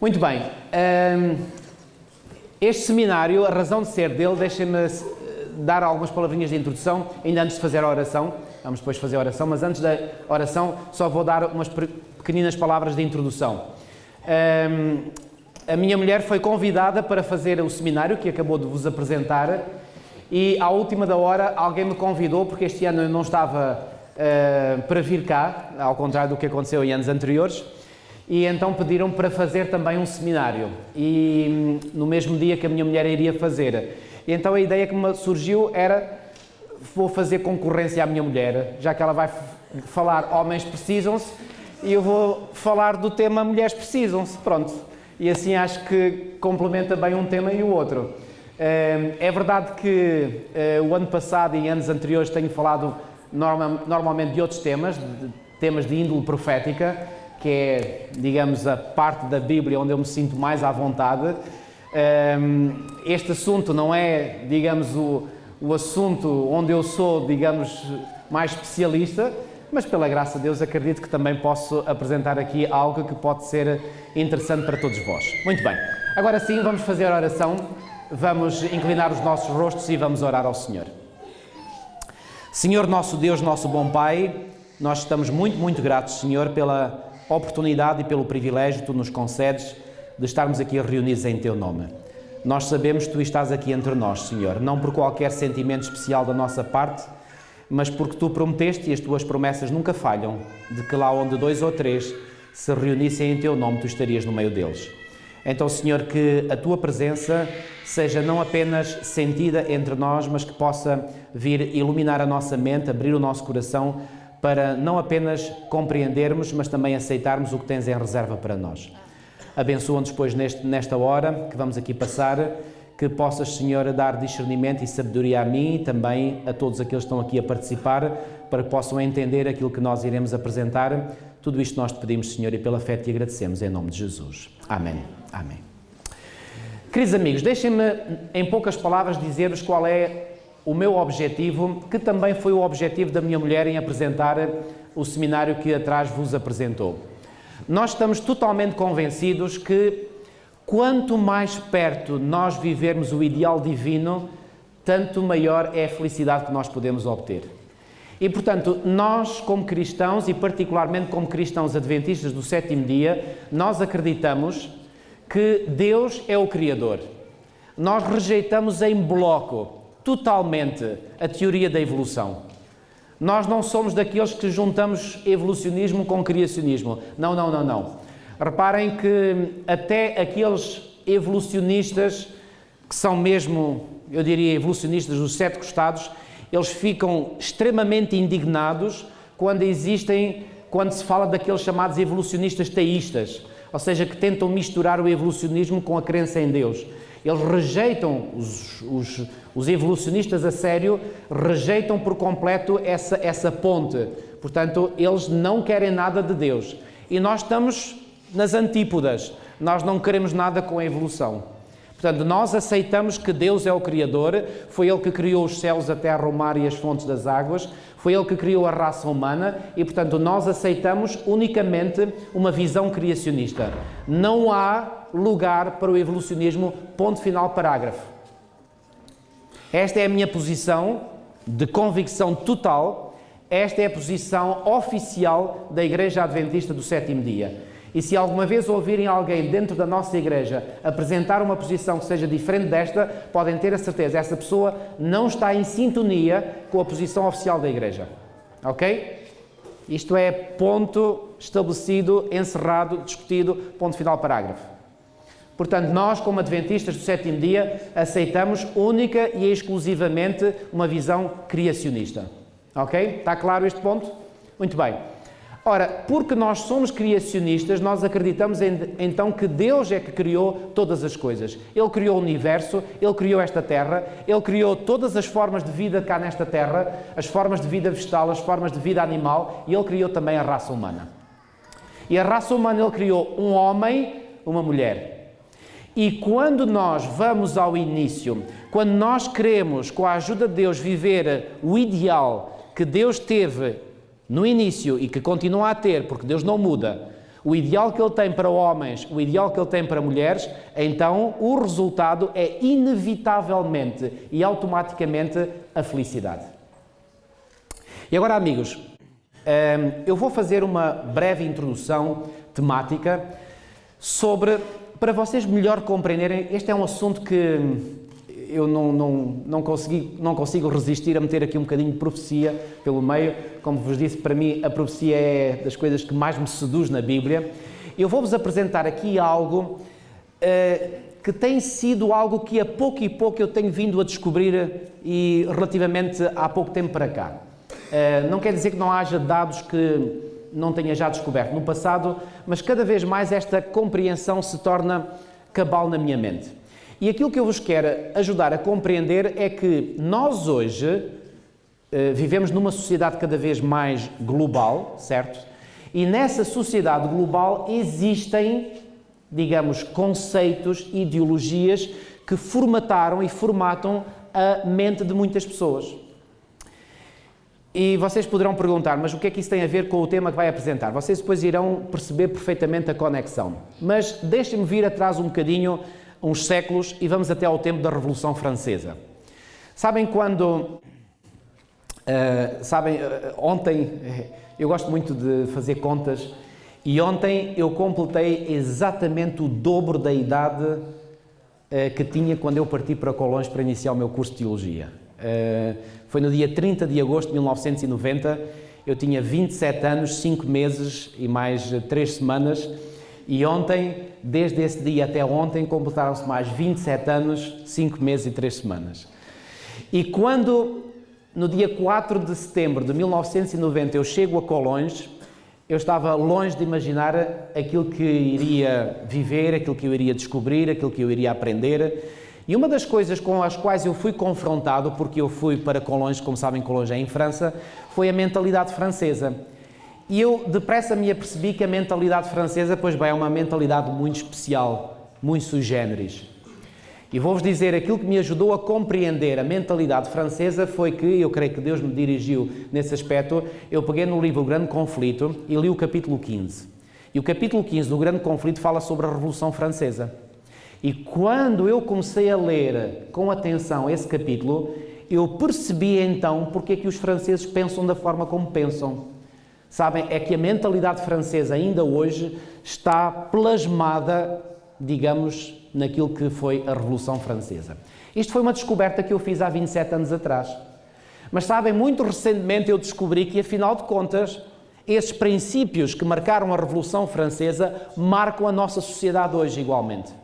Muito bem. Este seminário, a razão de ser dele, deixem-me dar algumas palavrinhas de introdução, ainda antes de fazer a oração. Vamos depois fazer a oração, mas antes da oração só vou dar umas pequeninas palavras de introdução. A minha mulher foi convidada para fazer o seminário que acabou de vos apresentar e à última da hora alguém me convidou, porque este ano eu não estava para vir cá, ao contrário do que aconteceu em anos anteriores, e então pediram para fazer também um seminário, e no mesmo dia que a minha mulher iria fazer. E então a ideia que me surgiu era, vou fazer concorrência à minha mulher, já que ela vai falar homens precisam-se, e eu vou falar do tema mulheres precisam-se, pronto. E assim acho que complementa bem um tema e o outro. É verdade que o ano passado e anos anteriores tenho falado normalmente de outros temas de índole profética, que é, digamos, a parte da Bíblia onde eu me sinto mais à vontade. Este assunto não é, digamos, o assunto onde eu sou, digamos, mais especialista, mas pela graça de Deus acredito que também posso apresentar aqui algo que pode ser interessante para todos vós. Muito bem, agora sim vamos fazer a oração, vamos inclinar os nossos rostos e vamos orar ao Senhor. Senhor nosso Deus, nosso bom Pai, nós estamos muito gratos, Senhor, pela oportunidade e pelo privilégio que Tu nos concedes de estarmos aqui reunidos em Teu nome. Nós sabemos que Tu estás aqui entre nós, Senhor, não por qualquer sentimento especial da nossa parte, mas porque Tu prometeste e as Tuas promessas nunca falham, de que lá onde 2 ou 3 se reunissem em Teu nome, Tu estarias no meio deles. Então, Senhor, que a Tua presença seja não apenas sentida entre nós, mas que possa vir iluminar a nossa mente, abrir o nosso coração, para não apenas compreendermos, mas também aceitarmos o que Tens em reserva para nós. Abençoa-nos, pois, nesta hora que vamos aqui passar, que possas, Senhor, dar discernimento e sabedoria a mim e também a todos aqueles que estão aqui a participar, para que possam entender aquilo que nós iremos apresentar. Tudo isto nós te pedimos, Senhor, e pela fé te agradecemos, em nome de Jesus. Amém. Amém. Queridos amigos, deixem-me, em poucas palavras, dizer-vos qual é o meu objetivo, que também foi o objetivo da minha mulher em apresentar o seminário que atrás vos apresentou. Nós estamos totalmente convencidos que quanto mais perto nós vivermos o ideal divino, tanto maior é a felicidade que nós podemos obter. E, portanto, nós como cristãos, e particularmente como cristãos adventistas do sétimo dia, nós acreditamos que Deus é o Criador. Nós rejeitamos em bloco, totalmente, a teoria da evolução. Nós não somos daqueles que juntamos evolucionismo com criacionismo. Não. Reparem que até aqueles evolucionistas, que são mesmo, eu diria, evolucionistas dos 7 costados, eles ficam extremamente indignados quando se fala daqueles chamados evolucionistas teístas, ou seja, que tentam misturar o evolucionismo com a crença em Deus. Eles rejeitam, os evolucionistas a sério, rejeitam por completo essa ponte. Portanto, eles não querem nada de Deus. E nós estamos nas antípodas. Nós não queremos nada com a evolução. Portanto, nós aceitamos que Deus é o Criador, foi Ele que criou os céus, a terra, o mar e as fontes das águas, foi Ele que criou a raça humana e, portanto, nós aceitamos unicamente uma visão criacionista. Não há lugar para o evolucionismo, ponto final, parágrafo. Esta é a minha posição de convicção total, esta é a posição oficial da Igreja Adventista do Sétimo Dia. E se alguma vez ouvirem alguém dentro da nossa igreja apresentar uma posição que seja diferente desta, podem ter a certeza, essa pessoa não está em sintonia com a posição oficial da igreja. Ok? Isto é ponto estabelecido, encerrado, discutido, ponto final, parágrafo. Portanto, nós, como adventistas do sétimo dia, aceitamos única e exclusivamente uma visão criacionista. Ok? Está claro este ponto? Muito bem. Ora, porque nós somos criacionistas, nós acreditamos então que Deus é que criou todas as coisas. Ele criou o universo, Ele criou esta terra, Ele criou todas as formas de vida cá nesta terra, as formas de vida vegetal, as formas de vida animal, e Ele criou também a raça humana. E a raça humana Ele criou um homem, uma mulher. E quando nós vamos ao início, quando nós queremos, com a ajuda de Deus, viver o ideal que Deus teve no início e que continua a ter, porque Deus não muda, o ideal que ele tem para homens, o ideal que ele tem para mulheres, então o resultado é inevitavelmente e automaticamente a felicidade. E agora, amigos, eu vou fazer uma breve introdução temática para vocês melhor compreenderem. Este é um assunto que eu não consigo resistir a meter aqui um bocadinho de profecia pelo meio. Como vos disse, para mim a profecia é das coisas que mais me seduz na Bíblia. Eu vou-vos apresentar aqui algo que tem sido algo que a pouco e pouco eu tenho vindo a descobrir e relativamente há pouco tempo para cá. Não quer dizer que não haja dados que não tenha já descoberto no passado, mas cada vez mais esta compreensão se torna cabal na minha mente. E aquilo que eu vos quero ajudar a compreender é que nós hoje vivemos numa sociedade cada vez mais global, certo? E nessa sociedade global existem, digamos, conceitos, ideologias que formataram e formatam a mente de muitas pessoas. E vocês poderão perguntar, mas o que é que isso tem a ver com o tema que vai apresentar? Vocês depois irão perceber perfeitamente a conexão. Mas deixem-me vir atrás um bocadinho, uns séculos, e vamos até ao tempo da Revolução Francesa. Sabem quando... ontem, eu gosto muito de fazer contas, e ontem eu completei exatamente o dobro da idade que tinha quando eu parti para Colões para iniciar o meu curso de Teologia. Foi no dia 30 de agosto de 1990, eu tinha 27 anos, 5 meses e mais 3 semanas, e ontem, desde esse dia até ontem, completaram-se mais 27 anos, 5 meses e 3 semanas. E quando, no dia 4 de setembro de 1990, eu chego a Colões, eu estava longe de imaginar aquilo que iria viver, aquilo que eu iria descobrir, aquilo que eu iria aprender. E uma das coisas com as quais eu fui confrontado, porque eu fui para Colões, como sabem, Colões é em França, foi a mentalidade francesa. E eu depressa me apercebi que a mentalidade francesa, pois bem, é uma mentalidade muito especial, muito sui generis. E vou-vos dizer, aquilo que me ajudou a compreender a mentalidade francesa foi que, eu creio que Deus me dirigiu nesse aspecto, eu peguei no livro O Grande Conflito e li o capítulo 15. E o capítulo 15 do Grande Conflito fala sobre a Revolução Francesa. E quando eu comecei a ler com atenção esse capítulo, eu percebi então porque é que os franceses pensam da forma como pensam. Sabem, é que a mentalidade francesa ainda hoje está plasmada, digamos, naquilo que foi a Revolução Francesa. Isto foi uma descoberta que eu fiz há 27 anos atrás. Mas sabem, muito recentemente eu descobri que, afinal de contas, esses princípios que marcaram a Revolução Francesa marcam a nossa sociedade hoje igualmente.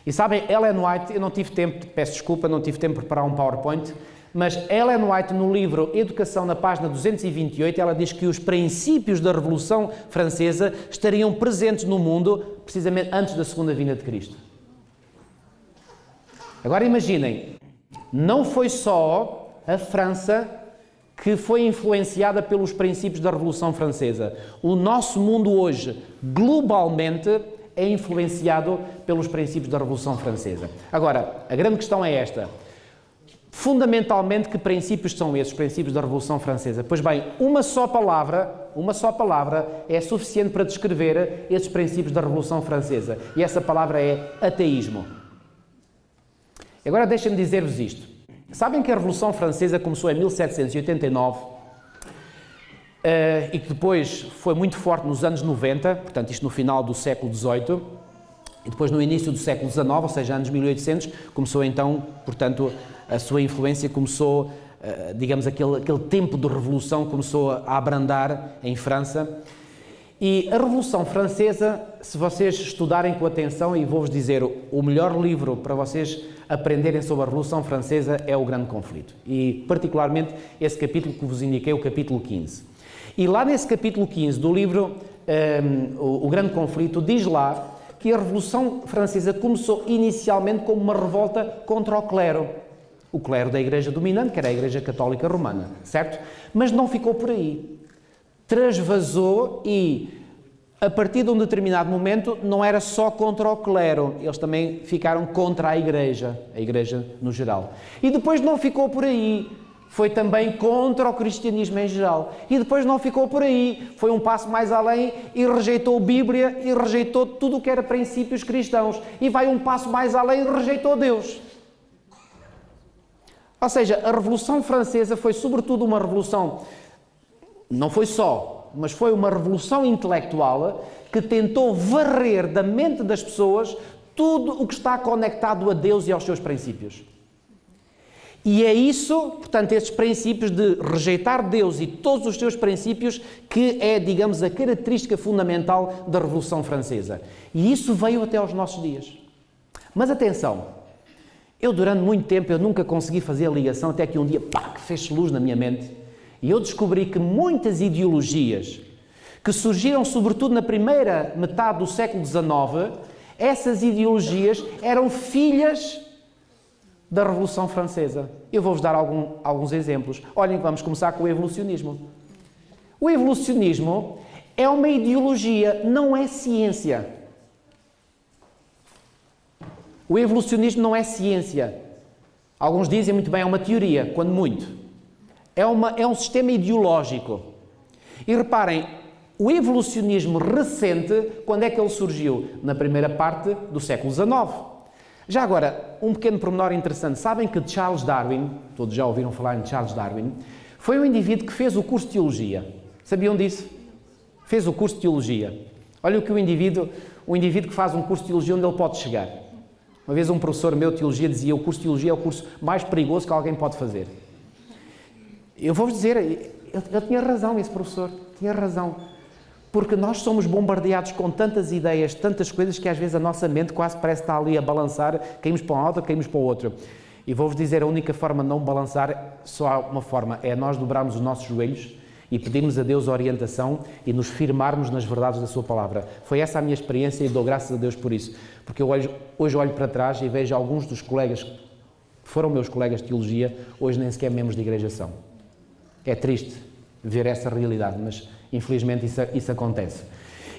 E sabem, Ellen White, eu não tive tempo, peço desculpa, não tive tempo de preparar um PowerPoint, mas Ellen White, no livro Educação, na página 228, ela diz que os princípios da Revolução Francesa estariam presentes no mundo precisamente antes da segunda vinda de Cristo. Agora imaginem, não foi só a França que foi influenciada pelos princípios da Revolução Francesa. O nosso mundo hoje, globalmente, é influenciado pelos princípios da Revolução Francesa. Agora, a grande questão é esta. Fundamentalmente, que princípios são esses, princípios da Revolução Francesa? Pois bem, uma só palavra é suficiente para descrever esses princípios da Revolução Francesa. E essa palavra é ateísmo. Agora deixem-me dizer-vos isto. Sabem que a Revolução Francesa começou em 1789 e que depois foi muito forte nos anos 90, portanto isto no final do século XVIII, e depois no início do século XIX, ou seja, anos 1800, começou então, portanto, a sua influência começou, digamos, aquele tempo de revolução começou a abrandar em França. E a Revolução Francesa, se vocês estudarem com atenção, e vou-vos dizer, o melhor livro para vocês aprenderem sobre a Revolução Francesa é O Grande Conflito. E, particularmente, esse capítulo que vos indiquei, o capítulo 15. E lá nesse capítulo 15 do livro O Grande Conflito, diz lá que a Revolução Francesa começou inicialmente como uma revolta contra o clero da Igreja dominante, que era a Igreja Católica Romana, certo? Mas não ficou por aí. Transvasou e, a partir de um determinado momento, não era só contra o clero, eles também ficaram contra a Igreja no geral. E depois não ficou por aí. foi também contra o cristianismo em geral. E depois não ficou por aí, foi um passo mais além e rejeitou a Bíblia e rejeitou tudo o que era princípios cristãos. E vai um passo mais além e rejeitou Deus. Ou seja, a Revolução Francesa foi sobretudo uma revolução, não foi só, mas foi uma revolução intelectual que tentou varrer da mente das pessoas tudo o que está conectado a Deus e aos seus princípios. E é isso, portanto, esses princípios de rejeitar Deus e todos os seus princípios que é, digamos, a característica fundamental da Revolução Francesa. E isso veio até aos nossos dias. Mas atenção, eu durante muito tempo eu nunca consegui fazer a ligação, até que um dia, que fez luz na minha mente, e eu descobri que muitas ideologias que surgiram sobretudo na primeira metade do século XIX, essas ideologias eram filhas da Revolução Francesa. Eu vou-vos dar alguns exemplos. Olhem, vamos começar com o evolucionismo. O evolucionismo é uma ideologia, não é ciência. O evolucionismo não é ciência. Alguns dizem muito bem, é uma teoria, quando muito. É um sistema ideológico. E reparem, o evolucionismo recente, quando é que ele surgiu? Na primeira parte do século XIX. Já agora, um pequeno pormenor interessante. Sabem que Charles Darwin, todos já ouviram falar em Charles Darwin, foi um indivíduo que fez o curso de Teologia. Sabiam disso? Fez o curso de Teologia. Olha o que o indivíduo que faz um curso de Teologia, onde ele pode chegar. Uma vez um professor meu de Teologia dizia que o curso de Teologia é o curso mais perigoso que alguém pode fazer. Eu vou-vos dizer, ele tinha razão, esse professor, tinha razão. Porque nós somos bombardeados com tantas ideias, tantas coisas, que às vezes a nossa mente quase parece estar ali a balançar, caímos para um lado, caímos para o outro. E vou-vos dizer, a única forma de não balançar, só há uma forma, é nós dobrarmos os nossos joelhos e pedirmos a Deus orientação e nos firmarmos nas verdades da sua palavra. Foi essa a minha experiência e dou graças a Deus por isso. Porque eu hoje olho para trás e vejo alguns dos colegas que foram meus colegas de teologia, hoje nem sequer membros de igreja são. É triste ver essa realidade, mas infelizmente isso acontece.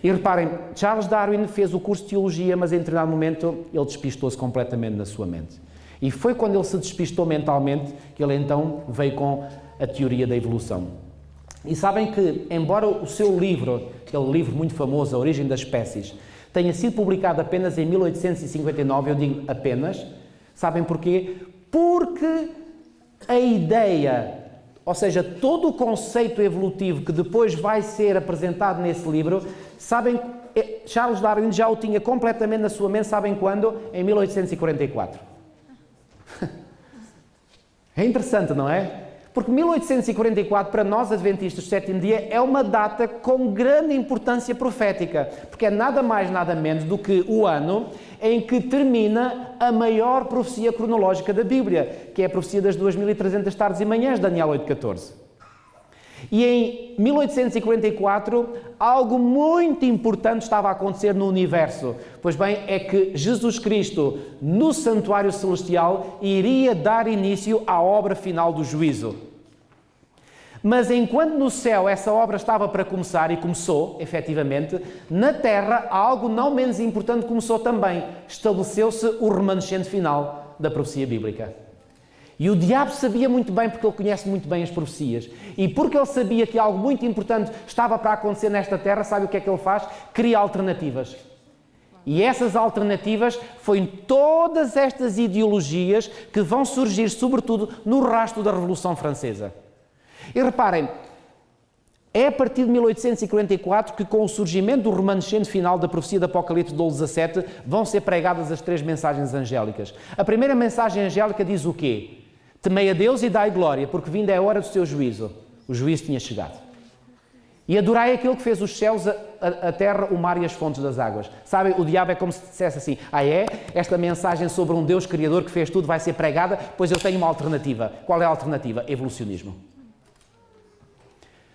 E reparem, Charles Darwin fez o curso de Teologia, mas em determinado momento ele despistou-se completamente na sua mente. E foi quando ele se despistou mentalmente que ele então veio com a teoria da evolução. E sabem que, embora o seu livro, aquele livro muito famoso, A Origem das Espécies, tenha sido publicado apenas em 1859, eu digo apenas, sabem porquê? Porque a ideia, ou seja, todo o conceito evolutivo que depois vai ser apresentado nesse livro, sabem, Charles Darwin já o tinha completamente na sua mente, sabem quando? Em 1844. É interessante, não é? Porque 1844, para nós adventistas do sétimo dia, é uma data com grande importância profética, porque é nada mais, nada menos do que o ano em que termina a maior profecia cronológica da Bíblia, que é a profecia das 2300 tardes e manhãs, Daniel 8,14. E em 1844, algo muito importante estava a acontecer no universo. Pois bem, é que Jesus Cristo, no santuário celestial, iria dar início à obra final do juízo. Mas enquanto no céu essa obra estava para começar, e começou, efetivamente, na terra algo não menos importante começou também. Estabeleceu-se o remanescente final da profecia bíblica. E o diabo sabia muito bem, porque ele conhece muito bem as profecias. E porque ele sabia que algo muito importante estava para acontecer nesta terra, sabe o que é que ele faz? Cria alternativas. E essas alternativas foram todas estas ideologias que vão surgir, sobretudo, no rastro da Revolução Francesa. E reparem, é a partir de 1844 que, com o surgimento do remanescente final da profecia de Apocalipse 12:17, vão ser pregadas as 3 mensagens angélicas. A primeira mensagem angélica diz o quê? Temei a Deus e dai glória, porque vinda é a hora do seu juízo. O juízo tinha chegado. E adorai aquele que fez os céus, a terra, o mar e as fontes das águas. Sabem, o diabo é como se dissesse assim, esta mensagem sobre um Deus Criador que fez tudo vai ser pregada, pois eu tenho uma alternativa. Qual é a alternativa? Evolucionismo.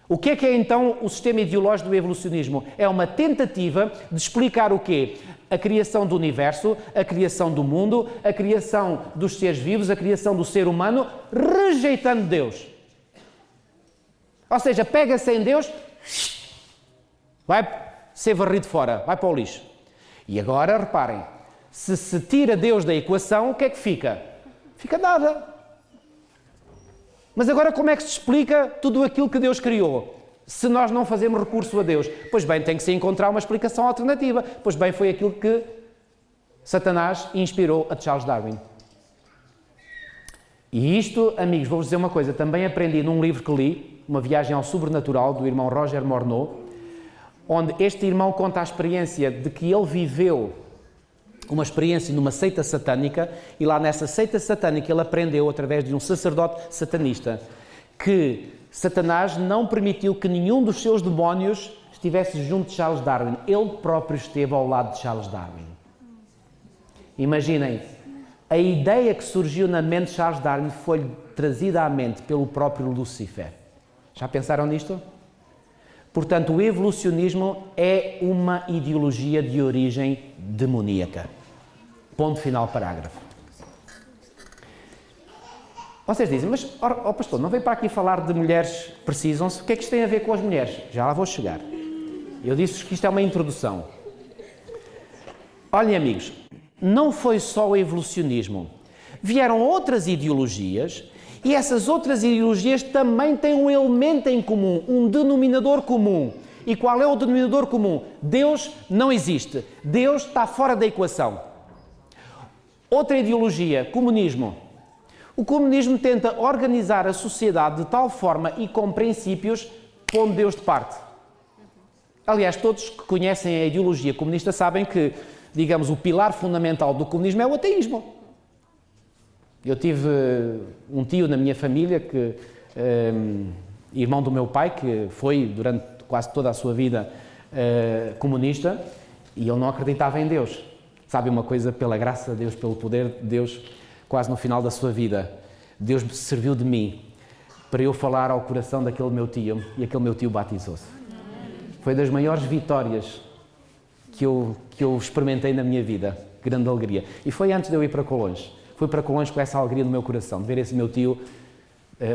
O que é então o sistema ideológico do evolucionismo? É uma tentativa de explicar o quê? A criação do universo, a criação do mundo, a criação dos seres vivos, a criação do ser humano, rejeitando Deus. Ou seja, pega-se em Deus, vai ser varrido fora, vai para o lixo. E agora, reparem, se se tira Deus da equação, o que é que fica? Fica nada. Mas agora como é que se explica tudo aquilo que Deus criou? Se nós não fazemos recurso a Deus? Pois bem, tem que se encontrar uma explicação alternativa. Pois bem, foi aquilo que Satanás inspirou a Charles Darwin. E isto, amigos, vou-vos dizer uma coisa, também aprendi num livro que li, Uma Viagem ao Sobrenatural, do irmão Roger Morneau, onde este irmão conta a experiência de que ele viveu uma experiência numa seita satânica, e lá nessa seita satânica ele aprendeu, através de um sacerdote satanista, que Satanás não permitiu que nenhum dos seus demónios estivesse junto de Charles Darwin. Ele próprio esteve ao lado de Charles Darwin. Imaginem, a ideia que surgiu na mente de Charles Darwin foi trazida à mente pelo próprio Lúcifer. Já pensaram nisto? Portanto, o evolucionismo é uma ideologia de origem demoníaca. Ponto final, parágrafo. Vocês dizem, mas, pastor, não veio para aqui falar de mulheres precisam-se? O que é que isto tem a ver com as mulheres? Já lá vou chegar. Eu disse-vos que isto é uma introdução. Olhem, amigos, não foi só o evolucionismo. Vieram outras ideologias e essas outras ideologias também têm um elemento em comum, um denominador comum. E qual é o denominador comum? Deus não existe. Deus está fora da equação. Outra ideologia, comunismo. O comunismo tenta organizar a sociedade de tal forma e com princípios pondo Deus de parte. Aliás, todos que conhecem a ideologia comunista sabem que, digamos, o pilar fundamental do comunismo é o ateísmo. Eu tive um tio na minha família, irmão do meu pai, que foi durante quase toda a sua vida comunista, e ele não acreditava em Deus. Sabe uma coisa, pela graça de Deus, pelo poder de Deus, quase no final da sua vida, Deus serviu de mim para eu falar ao coração daquele meu tio, e aquele meu tio batizou-se. Foi das maiores vitórias que eu experimentei na minha vida, grande alegria. E foi antes de eu ir para Colões. Fui para Colões com essa alegria no meu coração, de ver esse meu tio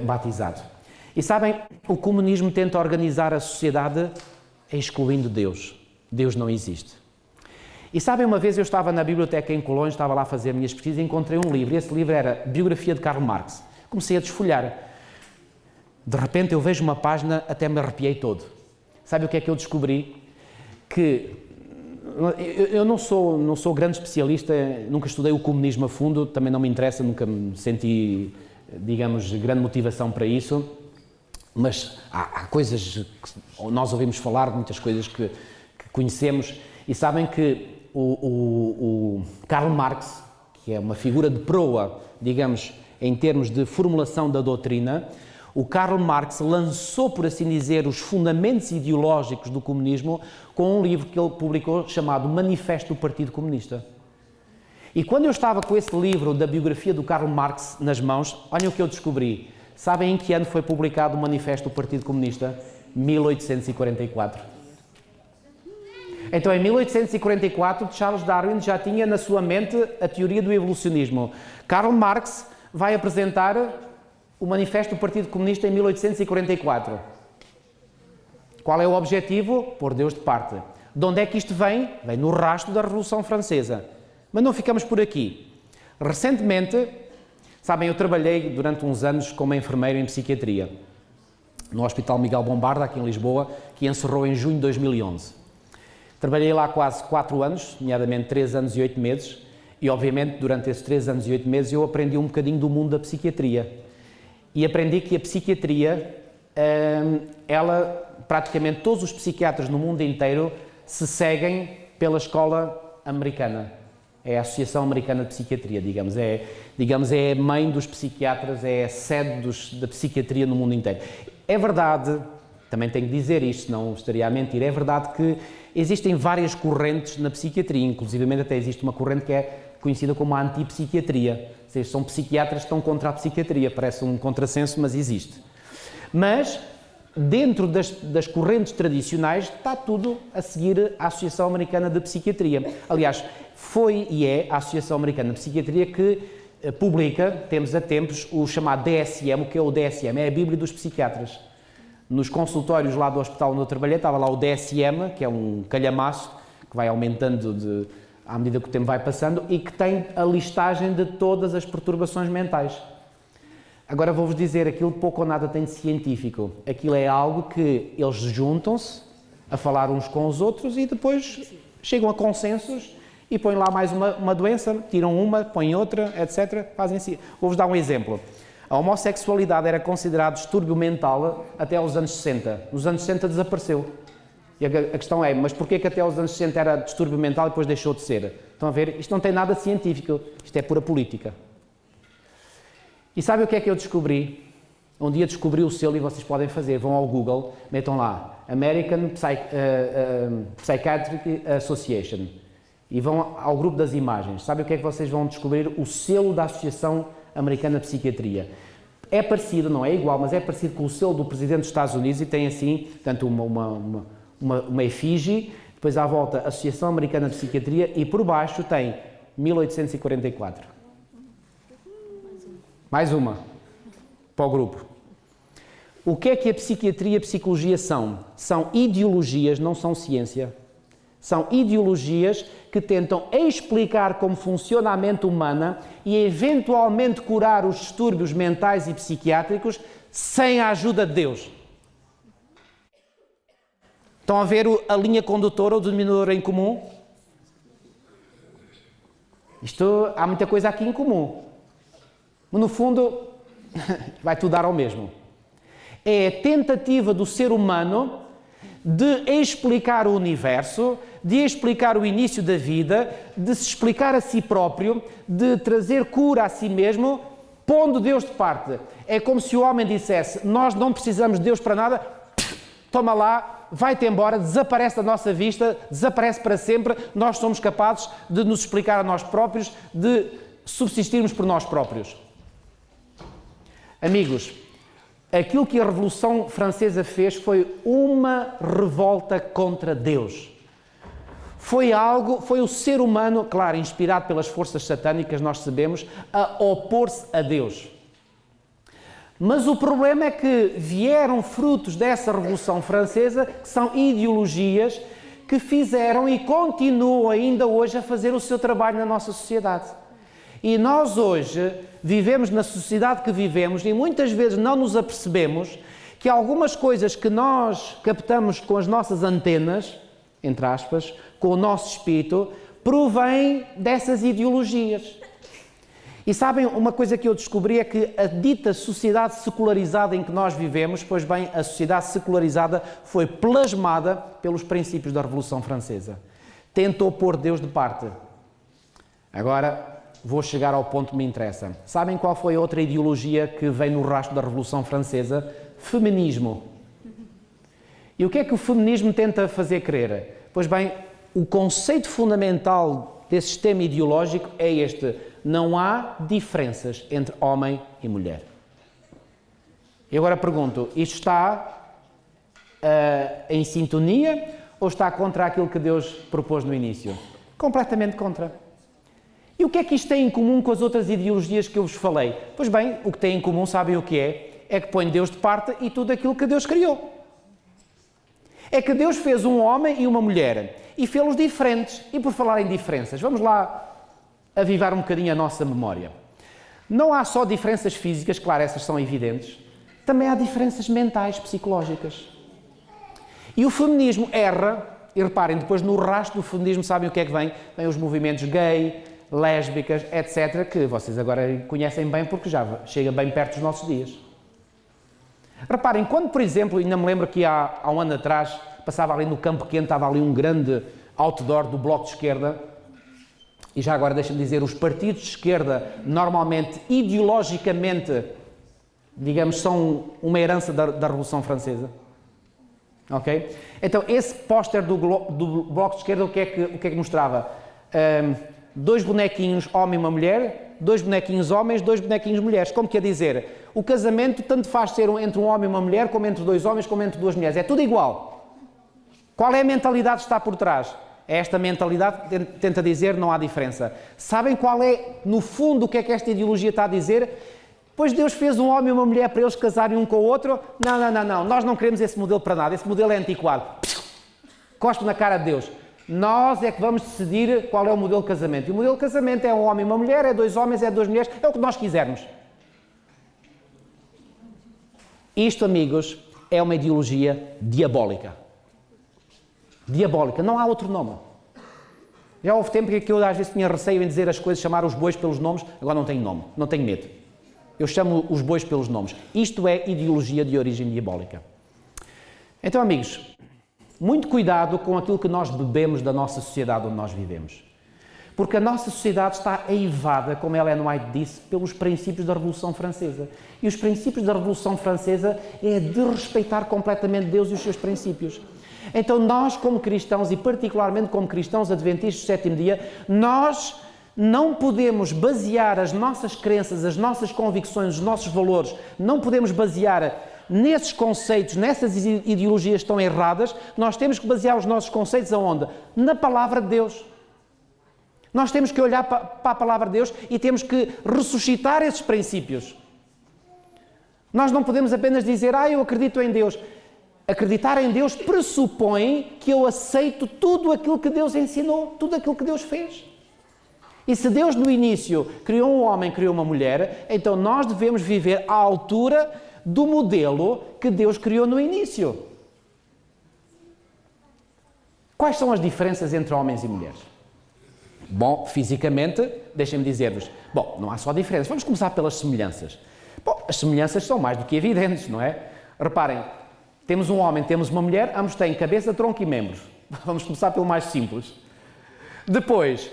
batizado. E sabem, o comunismo tenta organizar a sociedade excluindo Deus. Deus não existe. E sabem, uma vez eu estava na biblioteca em Colões, estava lá a fazer minhas pesquisas e encontrei um livro. E esse livro era Biografia de Karl Marx. Comecei a desfolhar. De repente eu vejo uma página, até me arrepiei todo. Sabe o que é que eu descobri? Que eu não sou grande especialista, nunca estudei o comunismo a fundo, também não me interessa, nunca me senti, digamos, grande motivação para isso, mas há coisas que nós ouvimos falar, muitas coisas que conhecemos, e sabem que o Karl Marx, que é uma figura de proa, digamos, em termos de formulação da doutrina, o Karl Marx lançou, por assim dizer, os fundamentos ideológicos do comunismo com um livro que ele publicou chamado Manifesto do Partido Comunista. E quando eu estava com esse livro da biografia do Karl Marx nas mãos, olhem o que eu descobri. Sabem em que ano foi publicado o Manifesto do Partido Comunista? 1844. Então, em 1844, Charles Darwin já tinha na sua mente a teoria do evolucionismo. Karl Marx vai apresentar o Manifesto do Partido Comunista em 1844. Qual é o objetivo? Pôr Deus de parte. De onde é que isto vem? Vem no rastro da Revolução Francesa. Mas não ficamos por aqui. Recentemente, sabem, eu trabalhei durante uns anos como enfermeiro em psiquiatria, no Hospital Miguel Bombarda, aqui em Lisboa, que encerrou em junho de 2011. Trabalhei lá quase 4 anos, nomeadamente 3 anos e 8 meses, e obviamente durante esses 3 anos e 8 meses eu aprendi um bocadinho do mundo da psiquiatria. E aprendi que a psiquiatria, praticamente todos os psiquiatras no mundo inteiro se seguem pela escola americana. É a Associação Americana de Psiquiatria, digamos. É a mãe dos psiquiatras, é a sede da psiquiatria no mundo inteiro. É verdade, também tenho que dizer isto, senão estaria a mentir, é verdade que existem várias correntes na psiquiatria, inclusivamente até existe uma corrente que é conhecida como a antipsiquiatria. Ou seja, são psiquiatras que estão contra a psiquiatria, parece um contrassenso, mas existe. Mas, dentro das correntes tradicionais, está tudo a seguir a Associação Americana de Psiquiatria. Aliás, foi e é a Associação Americana de Psiquiatria que publica, temos a tempos, o chamado DSM. O que é o DSM? É a Bíblia dos Psiquiatras. Nos consultórios lá do hospital onde eu trabalhei, estava lá o DSM, que é um calhamaço, que vai aumentando à medida que o tempo vai passando, e que tem a listagem de todas as perturbações mentais. Agora vou-vos dizer, aquilo pouco ou nada tem de científico. Aquilo é algo que eles juntam-se a falar uns com os outros e depois chegam a consensos e põem lá mais uma doença, tiram uma, põem outra, etc. Fazem assim. Vou-vos dar um exemplo. A homossexualidade era considerado distúrbio mental até aos anos 60. Nos anos 60 desapareceu. E a questão é, mas porquê que até aos anos 60 era distúrbio mental e depois deixou de ser? Estão a ver? Isto não tem nada de científico. Isto é pura política. E sabe o que é que eu descobri? Um dia descobri o selo e vocês podem fazer. Vão ao Google, metam lá American Psychiatric Association e vão ao grupo das imagens. Sabe o que é que vocês vão descobrir? O selo da Associação Americana de Psiquiatria. É parecido, não é igual, mas é parecido com o selo do Presidente dos Estados Unidos e tem assim, portanto, uma efígie, depois à volta Associação Americana de Psiquiatria e por baixo tem 1844. Mais uma, para o grupo. O que é que a psiquiatria e a psicologia são? São ideologias, não são ciência. São ideologias que tentam explicar como funciona a mente humana e eventualmente curar os distúrbios mentais e psiquiátricos sem a ajuda de Deus. Estão a ver a linha condutora ou denominador em comum? Há muita coisa aqui em comum. Mas no fundo, vai tudo dar ao mesmo. É a tentativa do ser humano de explicar o universo, de explicar o início da vida, de se explicar a si próprio, de trazer cura a si mesmo, pondo Deus de parte. É como se o homem dissesse, nós não precisamos de Deus para nada, toma lá, vai-te embora, desaparece da nossa vista, desaparece para sempre, nós somos capazes de nos explicar a nós próprios, de subsistirmos por nós próprios. Amigos, aquilo que a Revolução Francesa fez foi uma revolta contra Deus. Foi o ser humano, claro, inspirado pelas forças satânicas, nós sabemos, a opor-se a Deus. Mas o problema é que vieram frutos dessa Revolução Francesa, que são ideologias que fizeram e continuam ainda hoje a fazer o seu trabalho na nossa sociedade. E nós hoje vivemos na sociedade que vivemos e muitas vezes não nos apercebemos que algumas coisas que nós captamos com as nossas antenas, entre aspas, com o nosso espírito, provém dessas ideologias. E sabem, uma coisa que eu descobri é que a dita sociedade secularizada em que nós vivemos, pois bem, a sociedade secularizada foi plasmada pelos princípios da Revolução Francesa. Tentou pôr Deus de parte. Agora, vou chegar ao ponto que me interessa. Sabem qual foi a outra ideologia que veio no rastro da Revolução Francesa? Feminismo. E o que é que o feminismo tenta fazer crer? Pois bem, o conceito fundamental desse sistema ideológico é este: não há diferenças entre homem e mulher. E agora pergunto, isto está em sintonia ou está contra aquilo que Deus propôs no início? Completamente contra. E o que é que isto tem em comum com as outras ideologias que eu vos falei? Pois bem, o que tem em comum, sabem o que é? É que põe Deus de parte e tudo aquilo que Deus criou. É que Deus fez um homem e uma mulher e fê-los diferentes. E por falar em diferenças, vamos lá avivar um bocadinho a nossa memória. Não há só diferenças físicas, claro, essas são evidentes, também há diferenças mentais, psicológicas. E o feminismo erra, e reparem, depois no rastro do feminismo sabem o que é que vem? Vêm os movimentos gay, lésbicas, etc., que vocês agora conhecem bem porque já chega bem perto dos nossos dias. Reparem, quando, por exemplo, ainda me lembro que há um ano atrás, passava ali no Campo Quente, estava ali um grande outdoor do Bloco de Esquerda, e já agora deixa-me dizer, os partidos de esquerda, normalmente, ideologicamente, digamos, são uma herança da Revolução Francesa. Ok? Então, esse póster do Bloco de Esquerda, o que é que mostrava? Dois bonequinhos, homem e uma mulher, dois bonequinhos homens, dois bonequinhos mulheres. Como quer dizer? O casamento tanto faz ser entre um homem e uma mulher, como entre dois homens, como entre duas mulheres. É tudo igual. Qual é a mentalidade que está por trás? É esta mentalidade que tenta dizer não há diferença. Sabem qual é, no fundo, o que é que esta ideologia está a dizer? Pois Deus fez um homem e uma mulher para eles casarem um com o outro. Não. Nós não queremos esse modelo para nada. Esse modelo é antiquado. Cospe na cara de Deus. Nós é que vamos decidir qual é o modelo de casamento. E o modelo de casamento é um homem e uma mulher, é dois homens, é duas mulheres, é o que nós quisermos. Isto, amigos, é uma ideologia diabólica. Diabólica, não há outro nome. Já houve tempo que eu às vezes tinha receio em dizer as coisas, chamar os bois pelos nomes, agora não tenho nome, não tenho medo. Eu chamo os bois pelos nomes. Isto é ideologia de origem diabólica. Então, amigos, muito cuidado com aquilo que nós bebemos da nossa sociedade onde nós vivemos. Porque a nossa sociedade está aivada, como Ellen White disse, pelos princípios da Revolução Francesa. E os princípios da Revolução Francesa é de respeitar completamente Deus e os seus princípios. Então nós, como cristãos, e particularmente como cristãos adventistas do sétimo dia, nós não podemos basear as nossas crenças, as nossas convicções, os nossos valores, não podemos basear nesses conceitos, nessas ideologias que estão erradas. Nós temos que basear os nossos conceitos aonde? Na Palavra de Deus. Nós temos que olhar para a Palavra de Deus e temos que ressuscitar esses princípios. Nós não podemos apenas dizer, eu acredito em Deus. Acreditar em Deus pressupõe que eu aceito tudo aquilo que Deus ensinou, tudo aquilo que Deus fez. E se Deus no início criou um homem, criou uma mulher, então nós devemos viver à altura do modelo que Deus criou no início. Quais são as diferenças entre homens e mulheres? Bom, fisicamente, deixem-me dizer-vos, não há só diferenças, vamos começar pelas semelhanças. As semelhanças são mais do que evidentes, não é? Reparem, temos um homem, temos uma mulher, ambos têm cabeça, tronco e membros. Vamos começar pelo mais simples. Depois,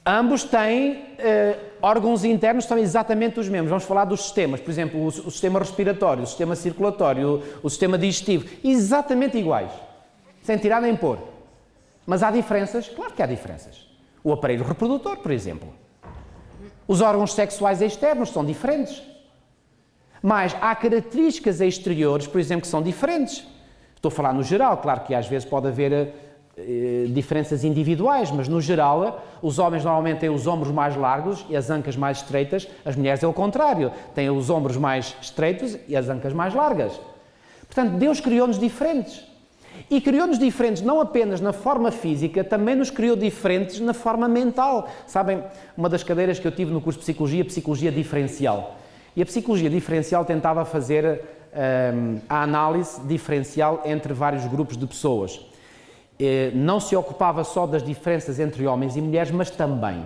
ambos têm órgãos internos que são exatamente os mesmos. Vamos falar dos sistemas, por exemplo, o sistema respiratório, o sistema circulatório, o sistema digestivo, exatamente iguais, sem tirar nem pôr. Mas há diferenças? Claro que há diferenças. O aparelho reprodutor, por exemplo. Os órgãos sexuais externos são diferentes. Mas há características exteriores, por exemplo, que são diferentes. Estou a falar no geral, claro que às vezes pode haver diferenças individuais, mas no geral, os homens normalmente têm os ombros mais largos e as ancas mais estreitas, as mulheres é o contrário, têm os ombros mais estreitos e as ancas mais largas. Portanto, Deus criou-nos diferentes. E criou-nos diferentes não apenas na forma física, também nos criou diferentes na forma mental. Sabem, uma das cadeiras que eu tive no curso de Psicologia diferencial. E a Psicologia diferencial tentava fazer a análise diferencial entre vários grupos de pessoas. Não se ocupava só das diferenças entre homens e mulheres, mas também.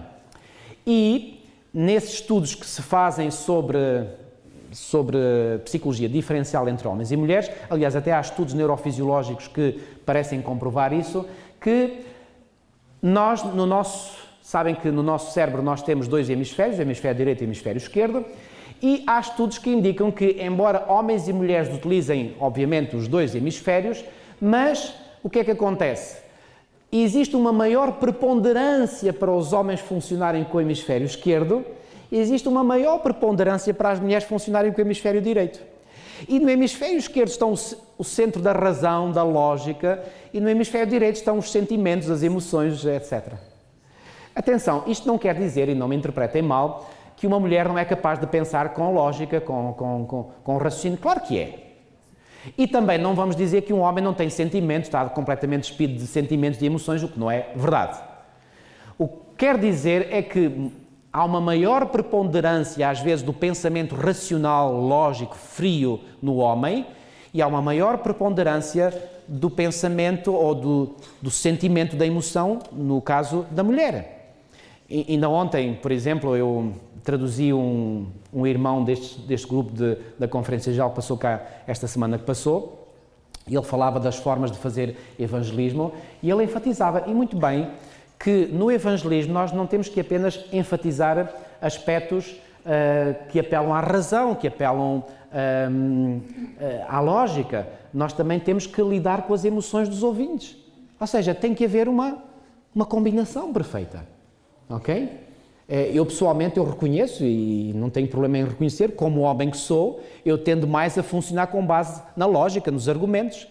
E nesses estudos que se fazem sobre psicologia diferencial entre homens e mulheres, aliás, até há estudos neurofisiológicos que parecem comprovar isso, que nós, sabem que no nosso cérebro nós temos dois hemisférios, o hemisfério direito e o hemisfério esquerdo, e há estudos que indicam que, embora homens e mulheres utilizem, obviamente, os dois hemisférios, mas o que é que acontece? Existe uma maior preponderância para os homens funcionarem com o hemisfério esquerdo, existe uma maior preponderância para as mulheres funcionarem com o hemisfério direito. E no hemisfério esquerdo estão o centro da razão, da lógica, e no hemisfério direito estão os sentimentos, as emoções, etc. Atenção, isto não quer dizer, e não me interpretem mal, que uma mulher não é capaz de pensar com lógica, com raciocínio. Claro que é. E também não vamos dizer que um homem não tem sentimentos, está completamente despido de sentimentos, de emoções, o que não é verdade. O que quer dizer é que há uma maior preponderância, às vezes, do pensamento racional, lógico, frio no homem, e há uma maior preponderância do pensamento ou do sentimento, da emoção, no caso da mulher. E ainda ontem, por exemplo, eu traduzi um irmão deste grupo da Conferência Geral que passou cá esta semana que passou, e ele falava das formas de fazer evangelismo, e ele enfatizava, e muito bem, que no evangelismo nós não temos que apenas enfatizar aspectos que apelam à razão, que apelam à lógica. Nós também temos que lidar com as emoções dos ouvintes. Ou seja, tem que haver uma combinação perfeita. Ok? Eu pessoalmente eu reconheço, e não tenho problema em reconhecer, como homem que sou, eu tendo mais a funcionar com base na lógica, nos argumentos.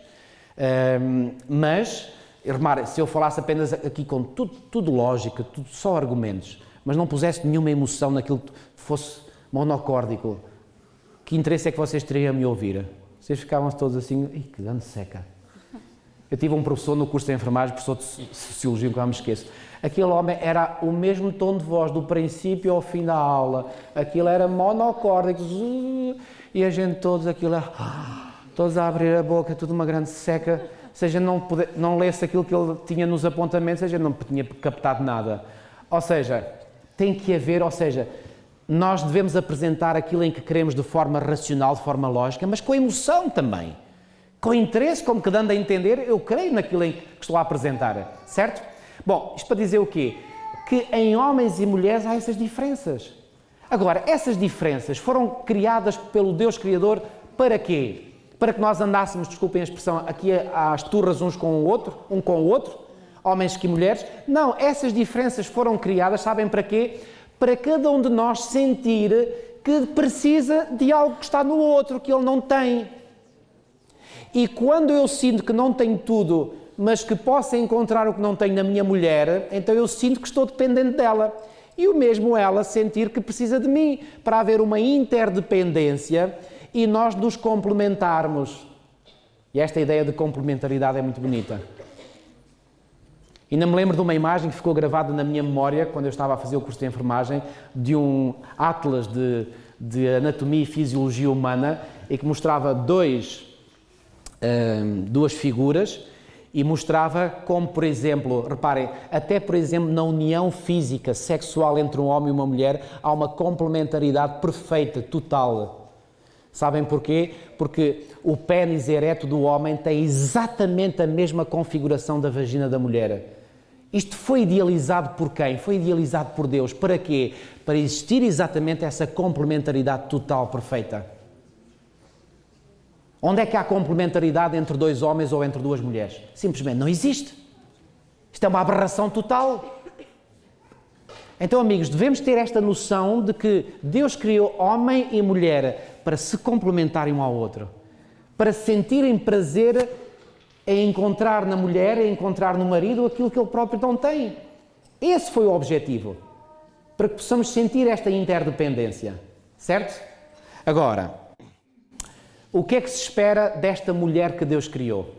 Mas, repare, se eu falasse apenas aqui com tudo lógica, tudo só argumentos, mas não pusesse nenhuma emoção naquilo que fosse monocórdico, que interesse é que vocês teriam a me ouvir? Vocês ficavam todos assim, que grande seca. Eu tive um professor no curso de enfermagem, professor de Sociologia, nunca me esqueço. Aquele homem era o mesmo tom de voz do princípio ao fim da aula. Aquilo era monocórdico. E a gente todos, todos a abrir a boca, tudo uma grande seca. Se a gente não lesse aquilo que ele tinha nos apontamentos, a gente não tinha captado nada. Ou seja, tem que haver, nós devemos apresentar aquilo em que queremos de forma racional, de forma lógica, mas com emoção também. Com interesse, como que dando a entender, eu creio naquilo em que estou a apresentar, certo? Bom, isto para dizer o quê? Que em homens e mulheres há essas diferenças. Agora, essas diferenças foram criadas pelo Deus Criador para quê? Para que nós andássemos, desculpem a expressão, aqui às turras um com o outro, homens e mulheres? Não, essas diferenças foram criadas, sabem para quê? Para cada um de nós sentir que precisa de algo que está no outro, que ele não tem. E quando eu sinto que não tenho tudo, mas que posso encontrar o que não tenho na minha mulher, então eu sinto que estou dependente dela. E o mesmo ela sentir que precisa de mim, para haver uma interdependência e nós nos complementarmos. E esta ideia de complementaridade é muito bonita. Ainda me lembro de uma imagem que ficou gravada na minha memória, quando eu estava a fazer o curso de enfermagem, de um atlas de anatomia e fisiologia humana, e que mostrava duas figuras, e mostrava como, por exemplo, reparem, até por exemplo na união física, sexual entre um homem e uma mulher, há uma complementaridade perfeita, total. Sabem porquê? Porque o pénis ereto do homem tem exatamente a mesma configuração da vagina da mulher. Isto foi idealizado por quem? Foi idealizado por Deus. Para quê? Para existir exatamente essa complementaridade total, perfeita. Onde é que há complementaridade entre dois homens ou entre duas mulheres? Simplesmente não existe. Isto é uma aberração total. Então, amigos, devemos ter esta noção de que Deus criou homem e mulher para se complementarem um ao outro, para sentirem prazer em encontrar na mulher, em encontrar no marido aquilo que ele próprio não tem. Esse foi o objetivo, para que possamos sentir esta interdependência, certo? Agora, o que é que se espera desta mulher que Deus criou?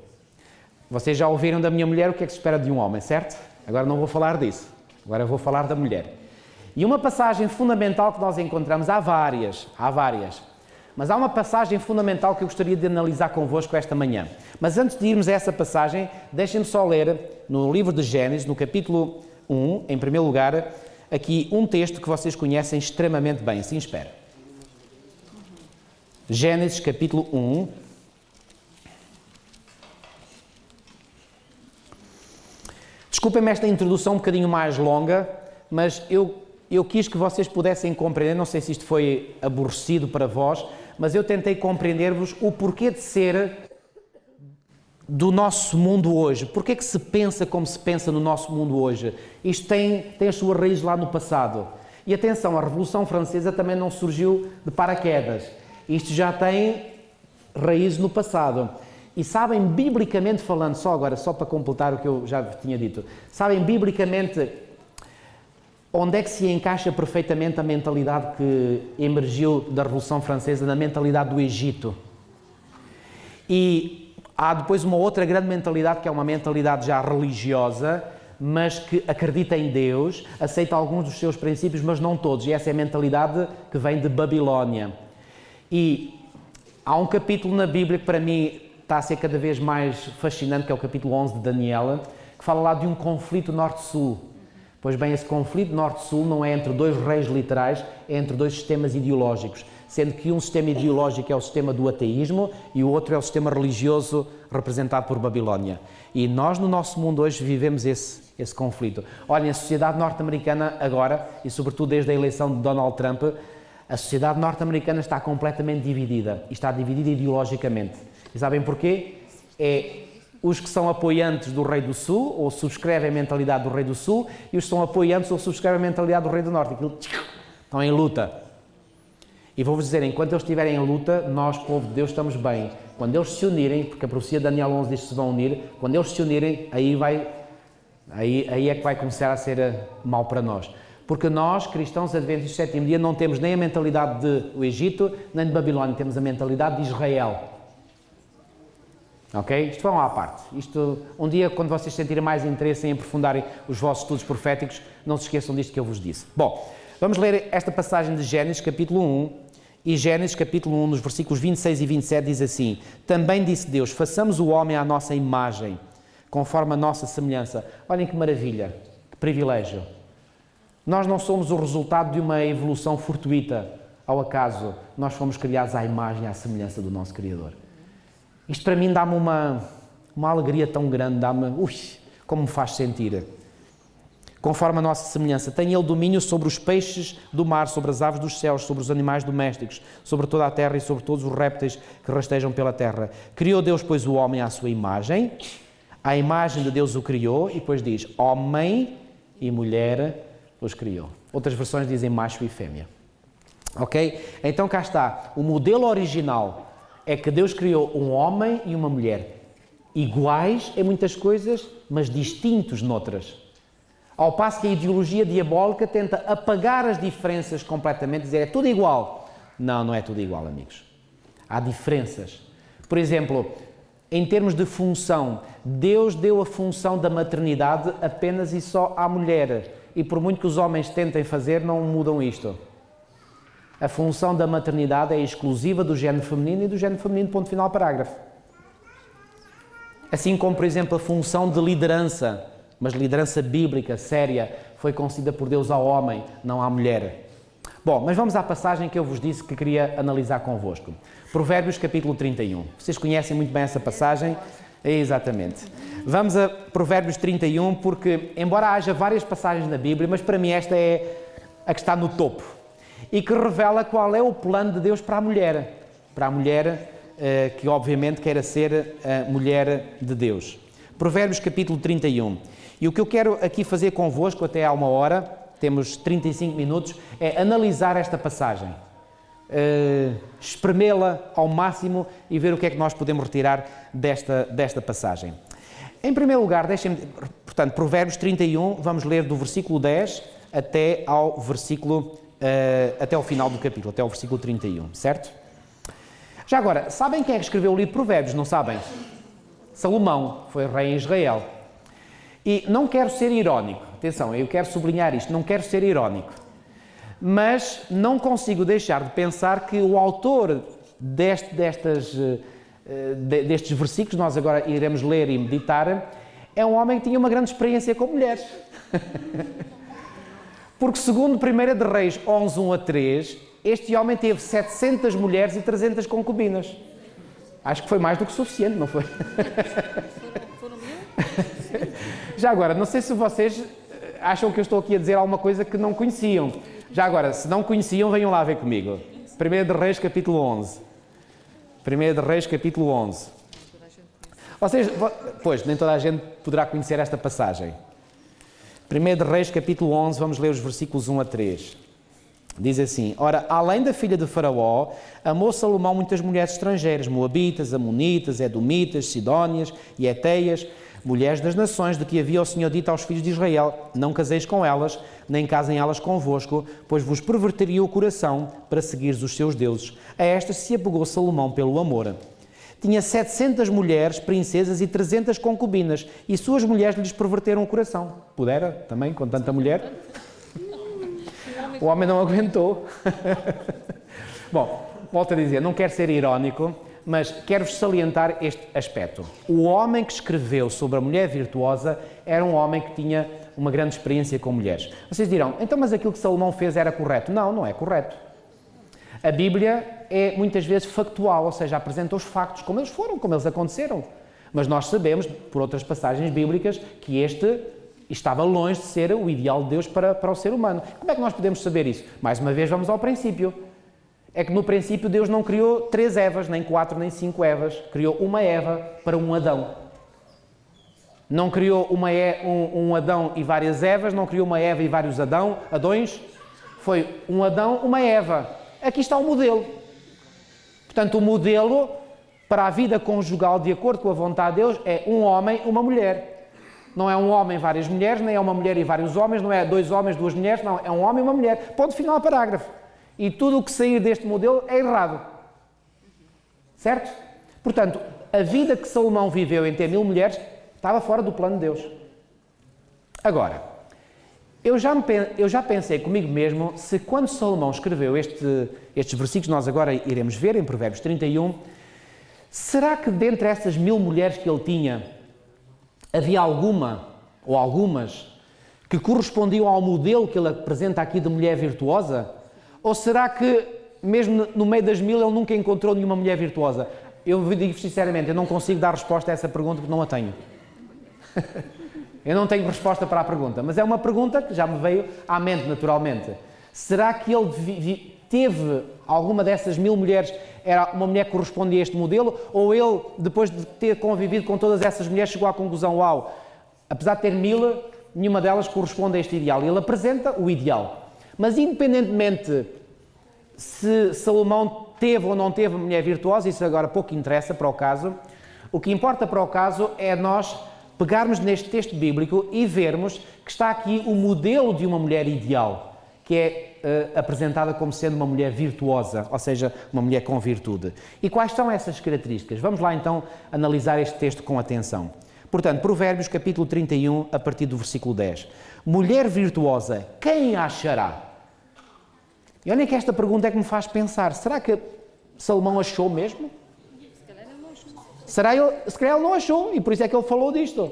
Vocês já ouviram da minha mulher o que é que se espera de um homem, certo? Agora não vou falar disso. Agora vou falar da mulher. E uma passagem fundamental que nós encontramos, há várias. Mas há uma passagem fundamental que eu gostaria de analisar convosco esta manhã. Mas antes de irmos a essa passagem, deixem-me só ler no livro de Gênesis, no capítulo 1, em primeiro lugar, aqui um texto que vocês conhecem extremamente bem. Assim espero. Gênesis, capítulo 1. Desculpem-me esta introdução um bocadinho mais longa, mas eu quis que vocês pudessem compreender, não sei se isto foi aborrecido para vós, mas eu tentei compreender-vos o porquê de ser do nosso mundo hoje. Porquê que se pensa como se pensa no nosso mundo hoje? Isto tem as suas raízes lá no passado. E atenção, a Revolução Francesa também não surgiu de paraquedas. Isto já tem raízes no passado. E sabem, biblicamente falando, só para completar o que eu já tinha dito, sabem, biblicamente, onde é que se encaixa perfeitamente a mentalidade que emergiu da Revolução Francesa, na mentalidade do Egito? E há depois uma outra grande mentalidade, que é uma mentalidade já religiosa, mas que acredita em Deus, aceita alguns dos seus princípios, mas não todos. E essa é a mentalidade que vem de Babilónia. E há um capítulo na Bíblia que para mim está a ser cada vez mais fascinante, que é o capítulo 11 de Daniel, que fala lá de um conflito norte-sul. Pois bem, esse conflito norte-sul não é entre dois reis literais, é entre dois sistemas ideológicos, sendo que um sistema ideológico é o sistema do ateísmo e o outro é o sistema religioso representado por Babilónia. E nós no nosso mundo hoje vivemos esse conflito. Olhem, a sociedade norte-americana agora, e sobretudo desde a eleição de Donald Trump, a sociedade norte-americana está completamente dividida, e está dividida ideologicamente. E sabem porquê? É os que são apoiantes do Rei do Sul, ou subscrevem a mentalidade do Rei do Sul, e os que são apoiantes ou subscrevem a mentalidade do Rei do Norte. Aquilo, estão em luta. E vou-vos dizer, enquanto eles estiverem em luta, nós, povo de Deus, estamos bem. Quando eles se unirem, porque a profecia de Daniel 11 diz que se vão unir, quando eles se unirem, aí é que vai começar a ser mal para nós. Porque nós, cristãos adventistas do sétimo dia, não temos nem a mentalidade do Egito, nem de Babilónia, temos a mentalidade de Israel. Ok? Isto vai à parte. Isto, um dia, quando vocês sentirem mais interesse em aprofundarem os vossos estudos proféticos, não se esqueçam disto que eu vos disse. Bom, vamos ler esta passagem de Gênesis, capítulo 1. E Gênesis, capítulo 1, nos versículos 26 e 27, diz assim: Também disse Deus, façamos o homem à nossa imagem, conforme a nossa semelhança. Olhem que maravilha, que privilégio. Nós não somos o resultado de uma evolução fortuita, ao acaso. Nós fomos criados à imagem e à semelhança do nosso Criador. Isto para mim dá-me uma alegria tão grande, dá-me, como me faz sentir. Conforme a nossa semelhança, tem ele domínio sobre os peixes do mar, sobre as aves dos céus, sobre os animais domésticos, sobre toda a terra e sobre todos os répteis que rastejam pela terra. Criou Deus, pois, o homem à sua imagem, à imagem de Deus o criou, e depois diz, homem e mulher os criou. Outras versões dizem macho e fêmea. Ok? Então cá está, o modelo original é que Deus criou um homem e uma mulher, iguais em muitas coisas, mas distintos noutras. Ao passo que a ideologia diabólica tenta apagar as diferenças completamente, dizer é tudo igual. Não, não é tudo igual, amigos. Há diferenças. Por exemplo, em termos de função, Deus deu a função da maternidade apenas e só à mulher. E por muito que os homens tentem fazer, não mudam isto. A função da maternidade é exclusiva do género feminino e do género feminino, ponto final, parágrafo. Assim como, por exemplo, a função de liderança, mas liderança bíblica, séria, foi concedida por Deus ao homem, não à mulher. Bom, mas vamos à passagem que eu vos disse que queria analisar convosco. Provérbios, capítulo 31. Vocês conhecem muito bem essa passagem? Exatamente. Vamos a Provérbios 31, porque, embora haja várias passagens na Bíblia, mas para mim esta é a que está no topo. E que revela qual é o plano de Deus para a mulher. Para a mulher que, obviamente, queira ser a mulher de Deus. Provérbios, capítulo 31. E o que eu quero aqui fazer convosco, até há 1 hora, temos 35 minutos, é analisar esta passagem. Espremê-la ao máximo e ver o que é que nós podemos retirar desta passagem. Em primeiro lugar, portanto, Provérbios 31, vamos ler do versículo 10 até ao final do capítulo, até ao versículo 31, certo? Já agora, sabem quem é que escreveu o livro de Provérbios, não sabem? Salomão, foi rei em Israel. E não quero ser irónico, atenção, eu quero sublinhar isto, não quero ser irónico, mas não consigo deixar de pensar que o autor destes versículos, nós agora iremos ler e meditar, é um homem que tinha uma grande experiência com mulheres. Porque segundo 1 de Reis 11, 1 a 3, este homem teve 700 mulheres e 300 concubinas. Acho que foi mais do que suficiente, não foi? Foram mil? Já agora, não sei se vocês acham que eu estou aqui a dizer alguma coisa que não conheciam. Já agora, se não conheciam, venham lá ver comigo. 1 de Reis, capítulo 11. 1 de Reis, capítulo 11. Pois, nem toda a gente poderá conhecer esta passagem. 1 de Reis, capítulo 11, vamos ler os versículos 1 a 3. Diz assim: Ora, além da filha de Faraó, amou Salomão muitas mulheres estrangeiras, moabitas, amonitas, edomitas, sidónias e eteias, mulheres das nações, de que havia o Senhor dito aos filhos de Israel: Não caseis com elas, nem casem elas convosco, pois vos perverteria o coração para seguires os seus deuses. A estas se apegou Salomão pelo amor. Tinha 700 mulheres, princesas e 300 concubinas, e suas mulheres lhes perverteram o coração. Pudera também, com tanta mulher? O homem não aguentou. Bom, volto a dizer, não quero ser irónico, mas quero-vos salientar este aspecto. O homem que escreveu sobre a mulher virtuosa era um homem que tinha uma grande experiência com mulheres. Vocês dirão, então mas aquilo que Salomão fez era correto? Não, não é correto. A Bíblia é muitas vezes factual, ou seja, apresenta os factos como eles foram, como eles aconteceram. Mas nós sabemos, por outras passagens bíblicas, que este estava longe de ser o ideal de Deus para o ser humano. Como é que nós podemos saber isso? Mais uma vez vamos ao princípio. É que no princípio Deus não criou 3 Evas, nem 4, nem 5 Evas. Criou uma Eva para um Adão. Não criou um Adão e várias Evas, não criou uma Eva e vários Adões. Foi um Adão, uma Eva. Aqui está o modelo. Portanto, o modelo para a vida conjugal, de acordo com a vontade de Deus, é um homem, uma mulher. Não é um homem e várias mulheres, nem é uma mulher e vários homens, não é 2 homens, 2 mulheres, não, é um homem e uma mulher. Ponto final, parágrafo. E tudo o que sair deste modelo é errado. Certo? Portanto, a vida que Salomão viveu em ter 1000 mulheres estava fora do plano de Deus. Agora, eu já pensei comigo mesmo se quando Salomão escreveu estes versículos que nós agora iremos ver em Provérbios 31, será que dentre essas 1000 mulheres que ele tinha, havia alguma ou algumas que correspondiam ao modelo que ele apresenta aqui de mulher virtuosa? Ou será que mesmo no meio das 1000 ele nunca encontrou nenhuma mulher virtuosa? Eu digo sinceramente, eu não consigo dar resposta a essa pergunta porque não a tenho. Eu não tenho resposta para a pergunta, mas é uma pergunta que já me veio à mente naturalmente. Será que ele teve alguma dessas 1000 mulheres, era uma mulher que correspondia a este modelo? Ou ele, depois de ter convivido com todas essas mulheres, chegou à conclusão, uau, apesar de ter 1000, nenhuma delas corresponde a este ideal. E ele apresenta o ideal. Mas independentemente se Salomão teve ou não teve mulher virtuosa, isso agora pouco interessa para o caso. O que importa para o caso é nós pegarmos neste texto bíblico e vermos que está aqui o modelo de uma mulher ideal, que é apresentada como sendo uma mulher virtuosa, ou seja, uma mulher com virtude. E quais são essas características? Vamos lá então analisar este texto com atenção. Portanto, Provérbios capítulo 31, a partir do versículo 10. Mulher virtuosa, quem a achará? E olha que esta pergunta é que me faz pensar, será que Salomão achou mesmo? Se calhar ele não achou, e por isso é que ele falou disto.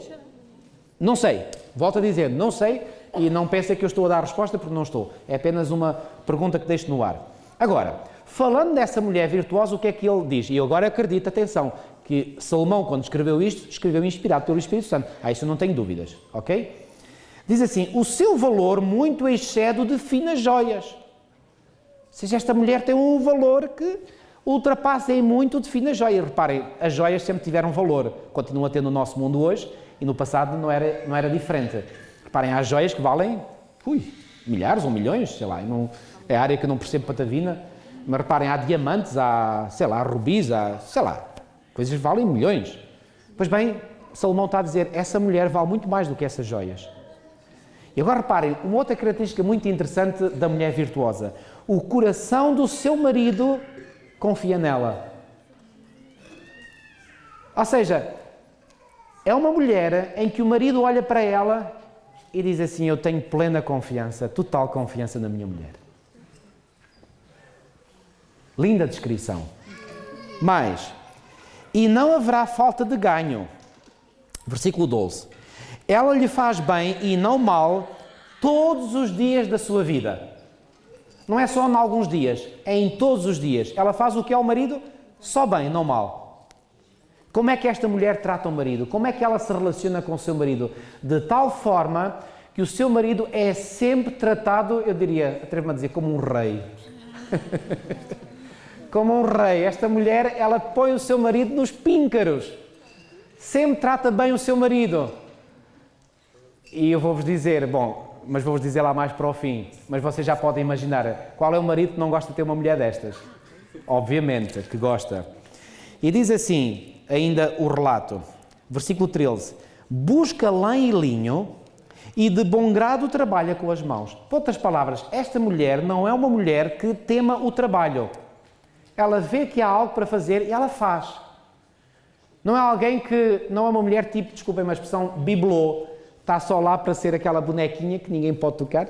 Não sei, volto a dizer, não sei, e não pensem que eu estou a dar a resposta, porque não estou. É apenas uma pergunta que deixo no ar. Agora, falando dessa mulher virtuosa, o que é que ele diz? E eu agora acredito, atenção, que Salomão, quando escreveu isto, escreveu inspirado pelo Espírito Santo. Isso eu não tenho dúvidas, ok? Diz assim, o seu valor muito excede o de finas joias. Ou seja, esta mulher tem um valor que ultrapassa em muito de finas joias. Reparem, as joias sempre tiveram valor, continuam a ter no nosso mundo hoje, e no passado não era diferente. Reparem, há joias que valem, milhares ou milhões, sei lá, é a área que eu não percebo patavina, mas reparem, há diamantes, há rubis, coisas que valem milhões. Pois bem, Salomão está a dizer, essa mulher vale muito mais do que essas joias. E agora reparem, uma outra característica muito interessante da mulher virtuosa, o coração do seu marido confia nela. Ou seja, é uma mulher em que o marido olha para ela e diz assim, eu tenho plena confiança, total confiança na minha mulher. Linda descrição. Mas, e não haverá falta de ganho. Versículo 12. Ela lhe faz bem e não mal todos os dias da sua vida. Não é só em alguns dias, é em todos os dias. Ela faz o que é o marido? Só bem, não mal. Como é que esta mulher trata o marido? Como é que ela se relaciona com o seu marido? De tal forma que o seu marido é sempre tratado, eu diria, atrevo-me a dizer, como um rei. Como um rei. Esta mulher, ela põe o seu marido nos píncaros. Sempre trata bem o seu marido. E eu vou-vos dizer, mas vou-vos dizer lá mais para o fim, mas vocês já podem imaginar, qual é o marido que não gosta de ter uma mulher destas? Obviamente que gosta. E diz assim, ainda o relato, versículo 13, busca lã e linho e de bom grado trabalha com as mãos. Por outras palavras, esta mulher não é uma mulher que tema o trabalho. Ela vê que há algo para fazer e ela faz. Não é alguém que, não é uma mulher tipo, desculpem uma expressão, bibelô, está só lá para ser aquela bonequinha que ninguém pode tocar.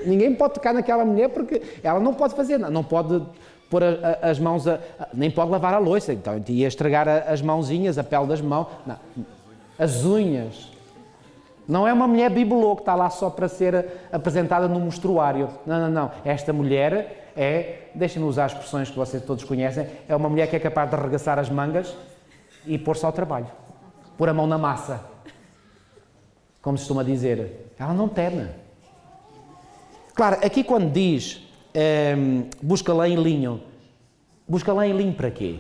Ninguém pode tocar naquela mulher porque ela não pode fazer nada, não pode pôr as mãos, nem pode lavar a louça, então ia estragar as mãozinhas, a pele das mãos, não, as unhas. Não é uma mulher bibelô que está lá só para ser apresentada no mostruário. Não. Esta mulher deixem-me usar as expressões que vocês todos conhecem, é uma mulher que é capaz de arregaçar as mangas e pôr-se ao trabalho. Pôr a mão na massa, como se costuma dizer. Ela não teme. Claro, aqui quando diz busca lã e linho para quê?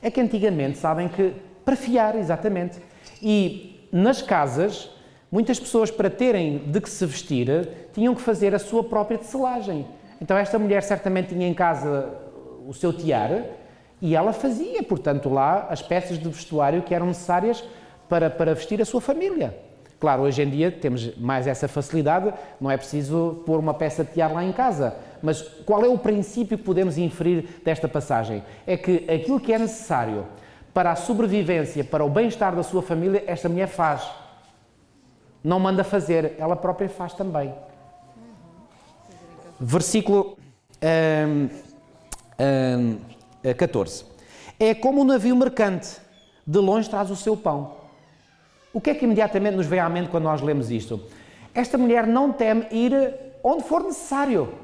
É que antigamente, sabem que, para fiar, exatamente. E nas casas, muitas pessoas para terem de que se vestir, tinham que fazer a sua própria tecelagem. Então esta mulher certamente tinha em casa o seu tiar e ela fazia, portanto, lá as peças de vestuário que eram necessárias para vestir a sua família. Claro, hoje em dia temos mais essa facilidade, não é preciso pôr uma peça de tear lá em casa. Mas qual é o princípio que podemos inferir desta passagem? É que aquilo que é necessário para a sobrevivência, para o bem-estar da sua família, esta mulher faz. Não manda fazer, ela própria faz também. Versículo 14. É como um navio mercante, de longe traz o seu pão. O que é que imediatamente nos vem à mente quando nós lemos isto? Esta mulher não teme ir onde for necessário.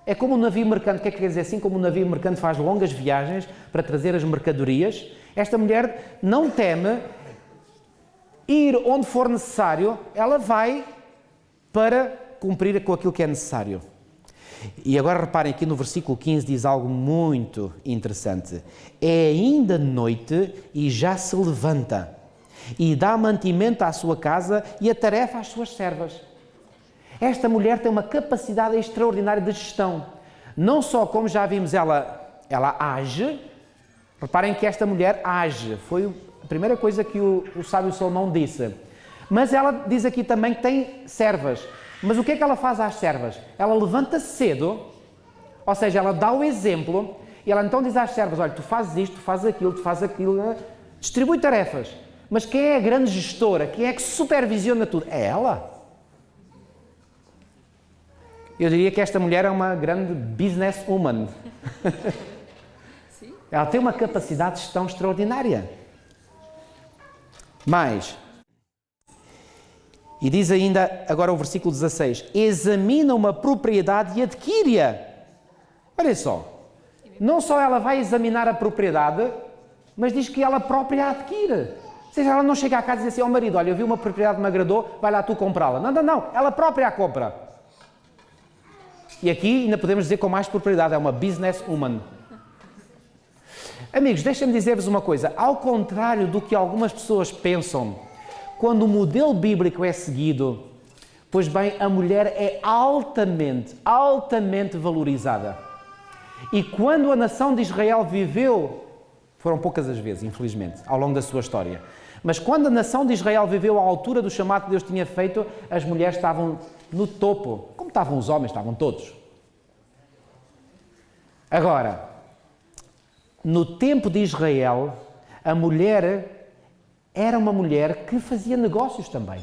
É como um navio mercante. O que é que quer dizer? Assim como um navio mercante faz longas viagens para trazer as mercadorias, esta mulher não teme ir onde for necessário, ela vai para cumprir com aquilo que é necessário. E agora reparem aqui no versículo 15 diz algo muito interessante. É ainda noite e já se levanta e dá mantimento à sua casa e atarefa às suas servas. Esta mulher tem uma capacidade extraordinária de gestão. Não só, como já vimos, ela age. Reparem que esta mulher age. Foi a primeira coisa que o sábio Salomão disse. Mas ela diz aqui também que tem servas. Mas o que é que ela faz às servas? Ela levanta cedo, ou seja, ela dá o exemplo, e ela então diz às servas, olha, tu fazes isto, tu fazes aquilo, distribui tarefas. Mas quem é a grande gestora? Quem é que supervisiona tudo? É ela. Eu diria que esta mulher é uma grande businesswoman. Sim. Ela tem uma capacidade de gestão extraordinária. Mais... E diz ainda, agora o versículo 16, examina uma propriedade e adquire-a. Olha só, não só ela vai examinar a propriedade, mas diz que ela própria a adquire. Ou seja, ela não chega à casa e diz assim ao marido, olha, eu vi uma propriedade que me agradou, vai lá tu comprá-la. Não, ela própria a compra. E aqui ainda podemos dizer com mais propriedade, é uma businesswoman. Amigos, deixem-me dizer-vos uma coisa, ao contrário do que algumas pessoas pensam, quando o modelo bíblico é seguido, pois bem, a mulher é altamente valorizada. E quando a nação de Israel viveu, foram poucas as vezes, infelizmente, ao longo da sua história, mas quando a nação de Israel viveu à altura do chamado que Deus tinha feito, as mulheres estavam no topo, como estavam os homens, estavam todos. Agora, no tempo de Israel, a mulher era uma mulher que fazia negócios também.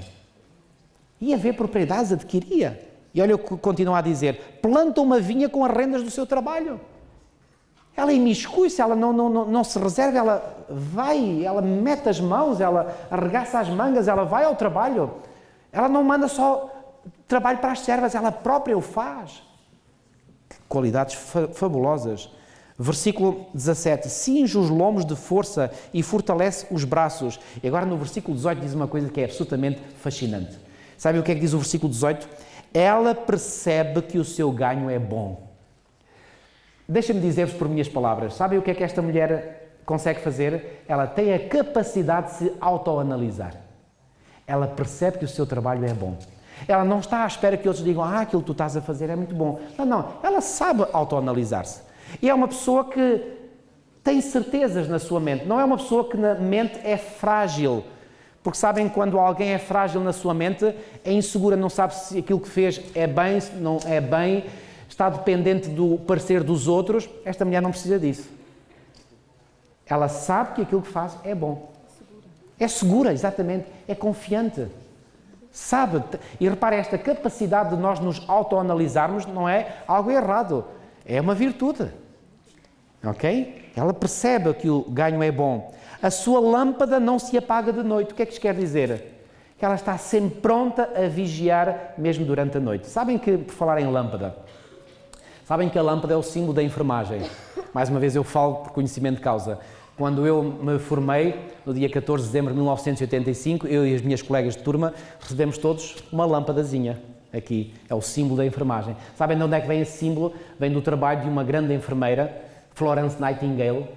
Ia ver propriedades, adquiria. E olha o que continua a dizer. Planta uma vinha com as rendas do seu trabalho. Ela imiscui-se, ela não se reserva, ela vai, ela mete as mãos, ela arregaça as mangas, ela vai ao trabalho. Ela não manda só trabalho para as servas, ela própria o faz. Que qualidades fabulosas. Versículo 17, cinge os lomos de força e fortalece os braços. E agora no versículo 18 diz uma coisa que é absolutamente fascinante. Sabe o que é que diz o versículo 18? Ela percebe que o seu ganho é bom. Deixa-me dizer-vos por minhas palavras. Sabem o que é que esta mulher consegue fazer? Ela tem a capacidade de se autoanalisar. Ela percebe que o seu trabalho é bom. Ela não está à espera que outros digam, aquilo que tu estás a fazer é muito bom. Não. Ela sabe autoanalisar-se. E é uma pessoa que tem certezas na sua mente. Não é uma pessoa que na mente é frágil. Porque sabem, quando alguém é frágil na sua mente, é insegura, não sabe se aquilo que fez é bem, se não é bem, está dependente do parecer dos outros. Esta mulher não precisa disso. Ela sabe que aquilo que faz é bom. É segura, exatamente. É confiante. Sabe. E repare, esta capacidade de nós nos autoanalisarmos não é algo errado. É uma virtude. Ok? Ela percebe que o ganho é bom. A sua lâmpada não se apaga de noite. O que é que isto quer dizer? Que ela está sempre pronta a vigiar mesmo durante a noite. Sabem que, por falar em lâmpada, sabem que a lâmpada é o símbolo da enfermagem. Mais uma vez eu falo por conhecimento de causa. Quando eu me formei, no dia 14 de dezembro de 1985, eu e as minhas colegas de turma recebemos todos uma lâmpadazinha. Aqui é o símbolo da enfermagem. Sabem de onde é que vem esse símbolo? Vem do trabalho de uma grande enfermeira, Florence Nightingale,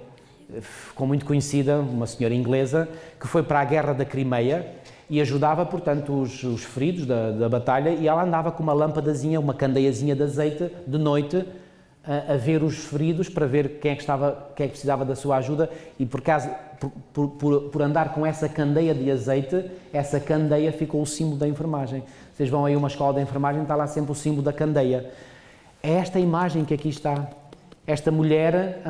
ficou muito conhecida, uma senhora inglesa, que foi para a guerra da Crimeia e ajudava, portanto, os feridos da batalha, e ela andava com uma lâmpadazinha, uma candeiazinha de azeite, de noite, a ver os feridos para ver quem é que precisava da sua ajuda e por andar com essa candeia de azeite, essa candeia ficou o símbolo da enfermagem. Vocês vão aí a uma escola de enfermagem, está lá sempre o símbolo da candeia. É esta imagem que aqui está. Esta mulher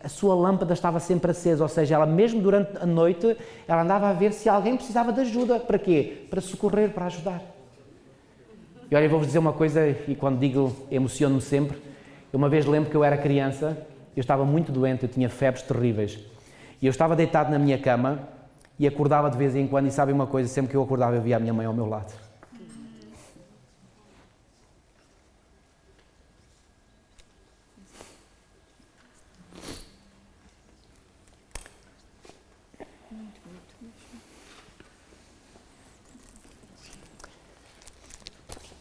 a sua lâmpada estava sempre acesa, ou seja, ela mesmo durante a noite, ela andava a ver se alguém precisava de ajuda. Para quê? Para socorrer, para ajudar. E olha, eu vou-vos dizer uma coisa, e quando digo, emociono-me sempre. Eu uma vez lembro que eu era criança, eu estava muito doente, eu tinha febres terríveis. E eu estava deitado na minha cama e acordava de vez em quando, e sabem uma coisa, sempre que eu acordava eu via a minha mãe ao meu lado.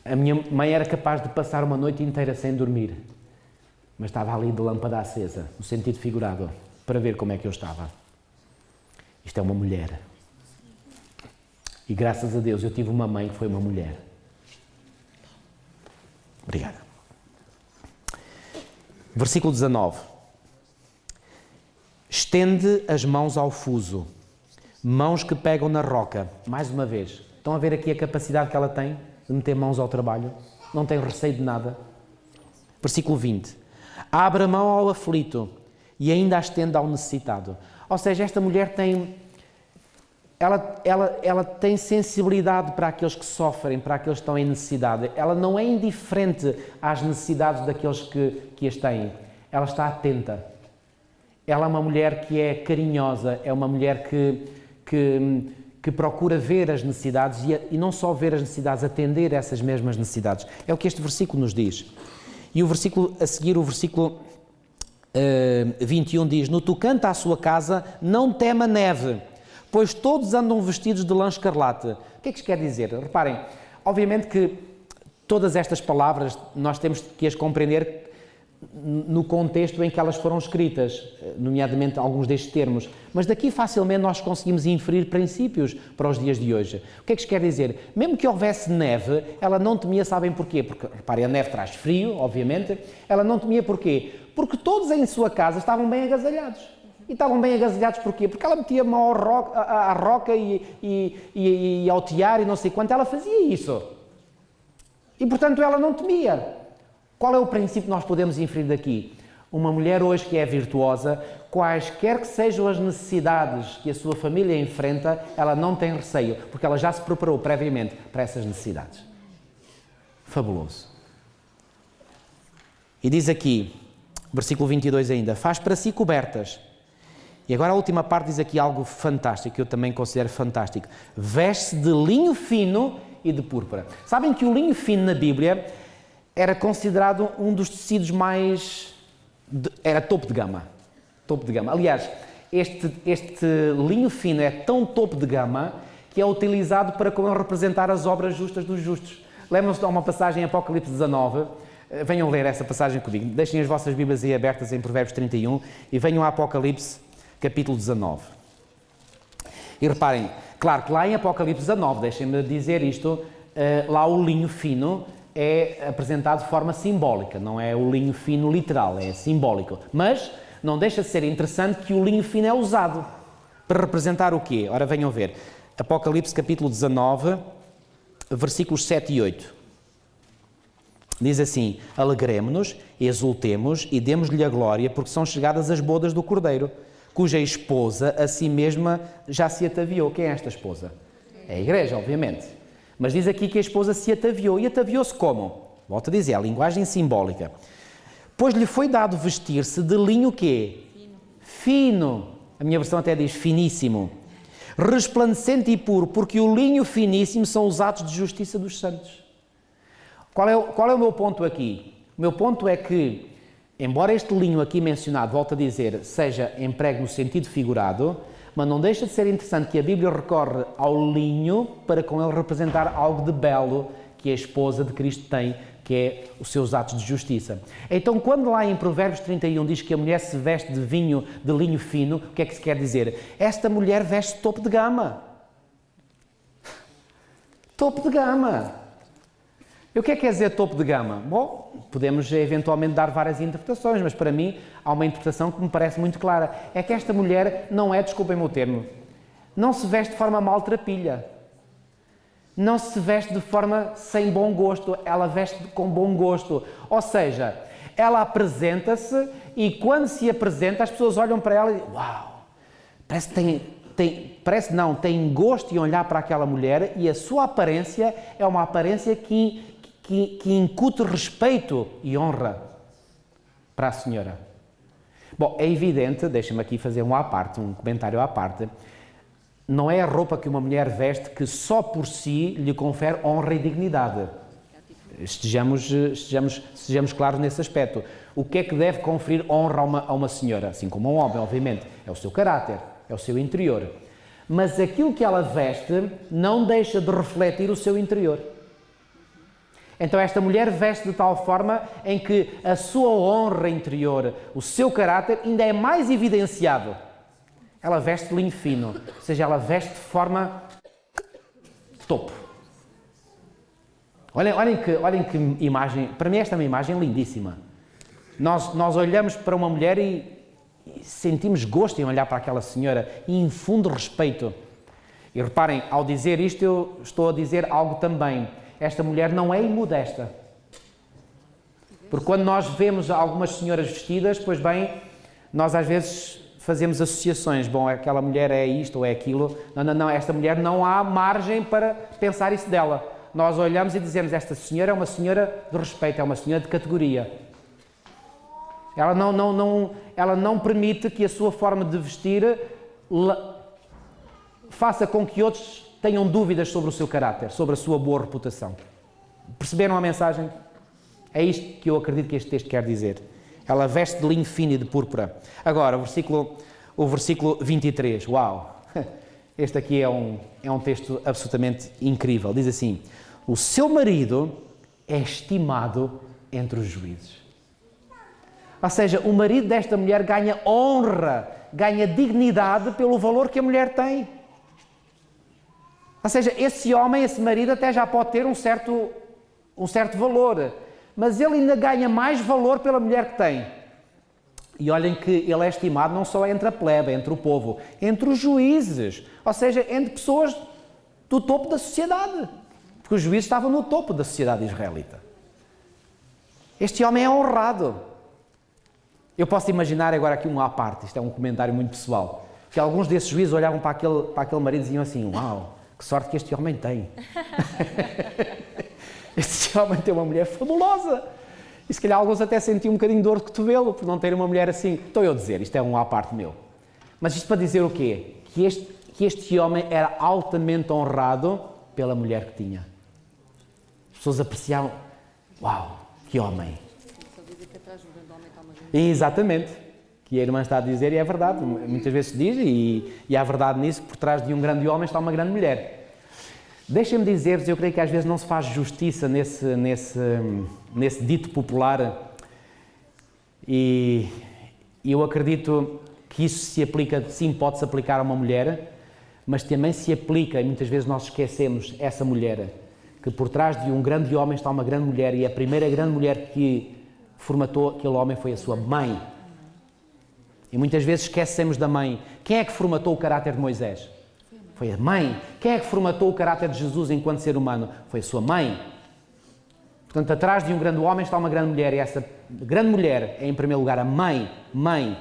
A minha mãe era capaz de passar uma noite inteira sem dormir, mas estava ali de lâmpada acesa, no sentido figurado, para ver como é que eu estava. Isto é uma mulher. E graças a Deus eu tive uma mãe que foi uma mulher. Obrigado. Versículo 19. Estende as mãos ao fuso, mãos que pegam na roca. Mais uma vez, estão a ver aqui a capacidade que ela tem de meter mãos ao trabalho? Não tem receio de nada. Versículo 20. Abre a mão ao aflito e ainda a estende ao necessitado. Ou seja, esta mulher tem... Ela tem sensibilidade para aqueles que sofrem, para aqueles que estão em necessidade. Ela não é indiferente às necessidades daqueles que as têm. Ela está atenta. Ela é uma mulher que é carinhosa, é uma mulher que procura ver as necessidades e não só ver as necessidades, atender essas mesmas necessidades. É o que este versículo nos diz. E o versículo a seguir, o versículo 21 diz: no tocante à sua casa, não tema neve, pois todos andam vestidos de lã escarlate. O que é que isto quer dizer? Reparem, obviamente que todas estas palavras nós temos que as compreender no contexto em que elas foram escritas, nomeadamente alguns destes termos. Mas daqui facilmente nós conseguimos inferir princípios para os dias de hoje. O que é que isto quer dizer? Mesmo que houvesse neve, ela não temia, sabem porquê? Porque, reparem, a neve traz frio, obviamente. Ela não temia porquê? Porque todos em sua casa estavam bem agasalhados. E estavam bem agasalhados porquê? Porque ela metia a mão à roca e ao tiar e não sei quanto. Ela fazia isso. E, portanto, ela não temia. Qual é o princípio que nós podemos inferir daqui? Uma mulher hoje que é virtuosa, quaisquer que sejam as necessidades que a sua família enfrenta, ela não tem receio, porque ela já se preparou previamente para essas necessidades. Fabuloso. E diz aqui, versículo 22 ainda, faz para si cobertas. E agora a última parte diz aqui algo fantástico, que eu também considero fantástico. Veste-se de linho fino e de púrpura. Sabem que o linho fino na Bíblia era considerado um dos tecidos mais... era topo de gama. Topo de gama. Aliás, este linho fino é tão topo de gama que é utilizado para como representar as obras justas dos justos. Lembram-se de uma passagem em Apocalipse 19? Venham ler essa passagem comigo. Deixem as vossas Bíblias aí abertas em Provérbios 31 e venham a Apocalipse, capítulo 19. E reparem, claro que lá em Apocalipse 19, deixem-me dizer isto, lá o linho fino é apresentado de forma simbólica, não é o linho fino literal, é simbólico. Mas não deixa de ser interessante que o linho fino é usado para representar o quê? Ora, venham ver. Apocalipse capítulo 19, versículos 7 e 8. Diz assim: alegremo-nos, exultemos e demos-lhe a glória, porque são chegadas as bodas do Cordeiro, cuja esposa a si mesma já se ataviou. Quem é esta esposa? É a igreja, obviamente. Mas diz aqui que a esposa se ataviou. E ataviou-se como? Volto a dizer, a linguagem simbólica. Pois lhe foi dado vestir-se de linho quê? Fino. A minha versão até diz finíssimo. Resplandecente e puro, porque o linho finíssimo são os atos de justiça dos santos. Qual é o meu ponto aqui? O meu ponto é que, embora este linho aqui mencionado, volto a dizer, seja emprego no sentido figurado, mas não deixa de ser interessante que a Bíblia recorre ao linho para com ele representar algo de belo que a esposa de Cristo tem, que é os seus atos de justiça. Então, quando lá em Provérbios 31 diz que a mulher se veste de linho fino, o que é que se quer dizer? Esta mulher veste topo de gama. Topo de gama. E o que é que quer dizer topo de gama? Bom, podemos eventualmente dar várias interpretações, mas para mim há uma interpretação que me parece muito clara. É que esta mulher não é, desculpem-me o termo, não se veste de forma maltrapilha. Não se veste de forma sem bom gosto, ela veste com bom gosto. Ou seja, ela apresenta-se e quando se apresenta as pessoas olham para ela e dizem, uau, parece que tem gosto em olhar para aquela mulher e a sua aparência é uma aparência que incute respeito e honra para a senhora. Bom, é evidente, deixa-me aqui fazer um comentário à parte, não é a roupa que uma mulher veste que só por si lhe confere honra e dignidade. Sejamos claros nesse aspecto. O que é que deve conferir honra a uma senhora? Assim como a um homem, obviamente. É o seu caráter, é o seu interior. Mas aquilo que ela veste não deixa de refletir o seu interior. Então esta mulher veste de tal forma em que a sua honra interior, o seu caráter, ainda é mais evidenciado. Ela veste de linho fino, ou seja, ela veste de forma topo. Olhem que imagem, para mim esta é uma imagem lindíssima. Nós olhamos para uma mulher e sentimos gosto em olhar para aquela senhora e infunde respeito. E reparem, ao dizer isto eu estou a dizer algo também. Esta mulher não é imodesta. Porque quando nós vemos algumas senhoras vestidas, pois bem, nós às vezes fazemos associações. Bom, aquela mulher é isto ou é aquilo. Não, esta mulher não há margem para pensar isso dela. Nós olhamos e dizemos, esta senhora é uma senhora de respeito, é uma senhora de categoria. Ela não permite que a sua forma de vestir faça com que outros tenham dúvidas sobre o seu caráter, sobre a sua boa reputação. Perceberam a mensagem? É isto que eu acredito que este texto quer dizer. Ela veste de linho fino e de púrpura. Agora, o versículo 23. Uau! Este aqui é um texto absolutamente incrível. Diz assim, o seu marido é estimado entre os juízes. Ou seja, o marido desta mulher ganha honra, ganha dignidade pelo valor que a mulher tem. Ou seja, esse homem, esse marido até já pode ter um certo valor, mas ele ainda ganha mais valor pela mulher que tem. E olhem que ele é estimado não só entre a plebe, entre o povo, entre os juízes, ou seja, entre pessoas do topo da sociedade, porque os juízes estavam no topo da sociedade israelita. Este homem é honrado. Eu posso imaginar agora aqui uma à parte, isto é um comentário muito pessoal, que alguns desses juízes olhavam para aquele marido e diziam assim, uau, que sorte que este homem tem. Este homem tem uma mulher fabulosa. E se calhar alguns até sentiam um bocadinho de dor de cotovelo por não ter uma mulher assim. Estou eu a dizer, isto é um à parte meu. Mas isto para dizer o quê? Que este homem era altamente honrado pela mulher que tinha. As pessoas apreciavam, uau, que homem. Exatamente. Que a irmã está a dizer e é verdade. Muitas vezes se diz e há verdade nisso, por trás de um grande homem está uma grande mulher. Deixem-me dizer-vos, eu creio que às vezes não se faz justiça nesse dito popular e eu acredito que isso se aplica, sim, pode-se aplicar a uma mulher, mas também se aplica, e muitas vezes nós esquecemos essa mulher, que por trás de um grande homem está uma grande mulher e a primeira grande mulher que formatou aquele homem foi a sua mãe. E muitas vezes esquecemos da mãe. Quem é que formatou o caráter de Moisés? Foi a mãe. Quem é que formatou o caráter de Jesus enquanto ser humano? Foi a sua mãe. Portanto, atrás de um grande homem está uma grande mulher e essa grande mulher é, em primeiro lugar, a mãe. Mãe.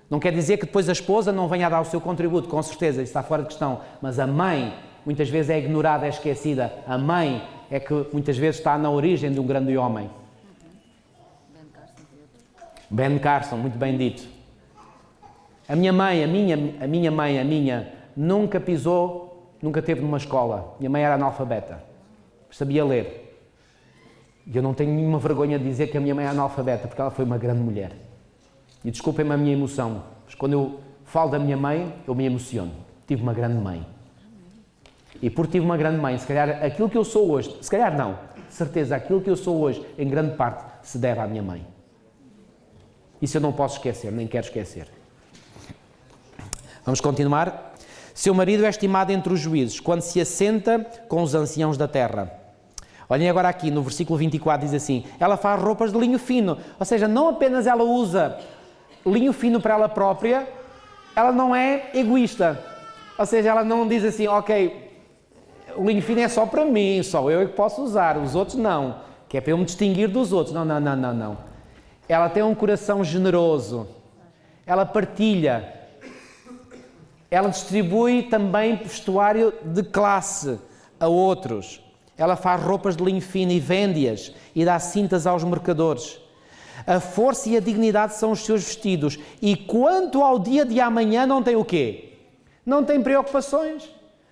Não quer dizer que depois a esposa não venha a dar o seu contributo, com certeza, isso está fora de questão. Mas a mãe, muitas vezes é ignorada, é esquecida. A mãe é que muitas vezes está na origem de um grande homem. Ben Carson, muito bem dito. A minha mãe, nunca teve numa escola. Minha mãe era analfabeta, sabia ler. E eu não tenho nenhuma vergonha de dizer que a minha mãe é analfabeta, porque ela foi uma grande mulher. E desculpem-me a minha emoção, mas quando eu falo da minha mãe, eu me emociono. Tive uma grande mãe. E por tive uma grande mãe, se calhar aquilo que eu sou hoje, se calhar não, de certeza, aquilo que eu sou hoje, em grande parte, se deve à minha mãe. Isso eu não posso esquecer, nem quero esquecer. Vamos continuar. Seu marido é estimado entre os juízes, quando se assenta com os anciãos da terra. Olhem agora aqui no versículo 24, diz assim: ela faz roupas de linho fino. Ou seja, não apenas ela usa linho fino para ela própria, ela não é egoísta. Ou seja, ela não diz assim, ok, o linho fino é só para mim, só eu é que posso usar, os outros não, que é para eu me distinguir dos outros. Não, não, não, não, não. Ela tem um coração generoso, ela partilha, ela distribui também vestuário de classe a outros. Ela faz roupas de linho fino e vende-as e dá cintas aos mercadores. A força e a dignidade são os seus vestidos. E quanto ao dia de amanhã não tem o quê? Não tem preocupações.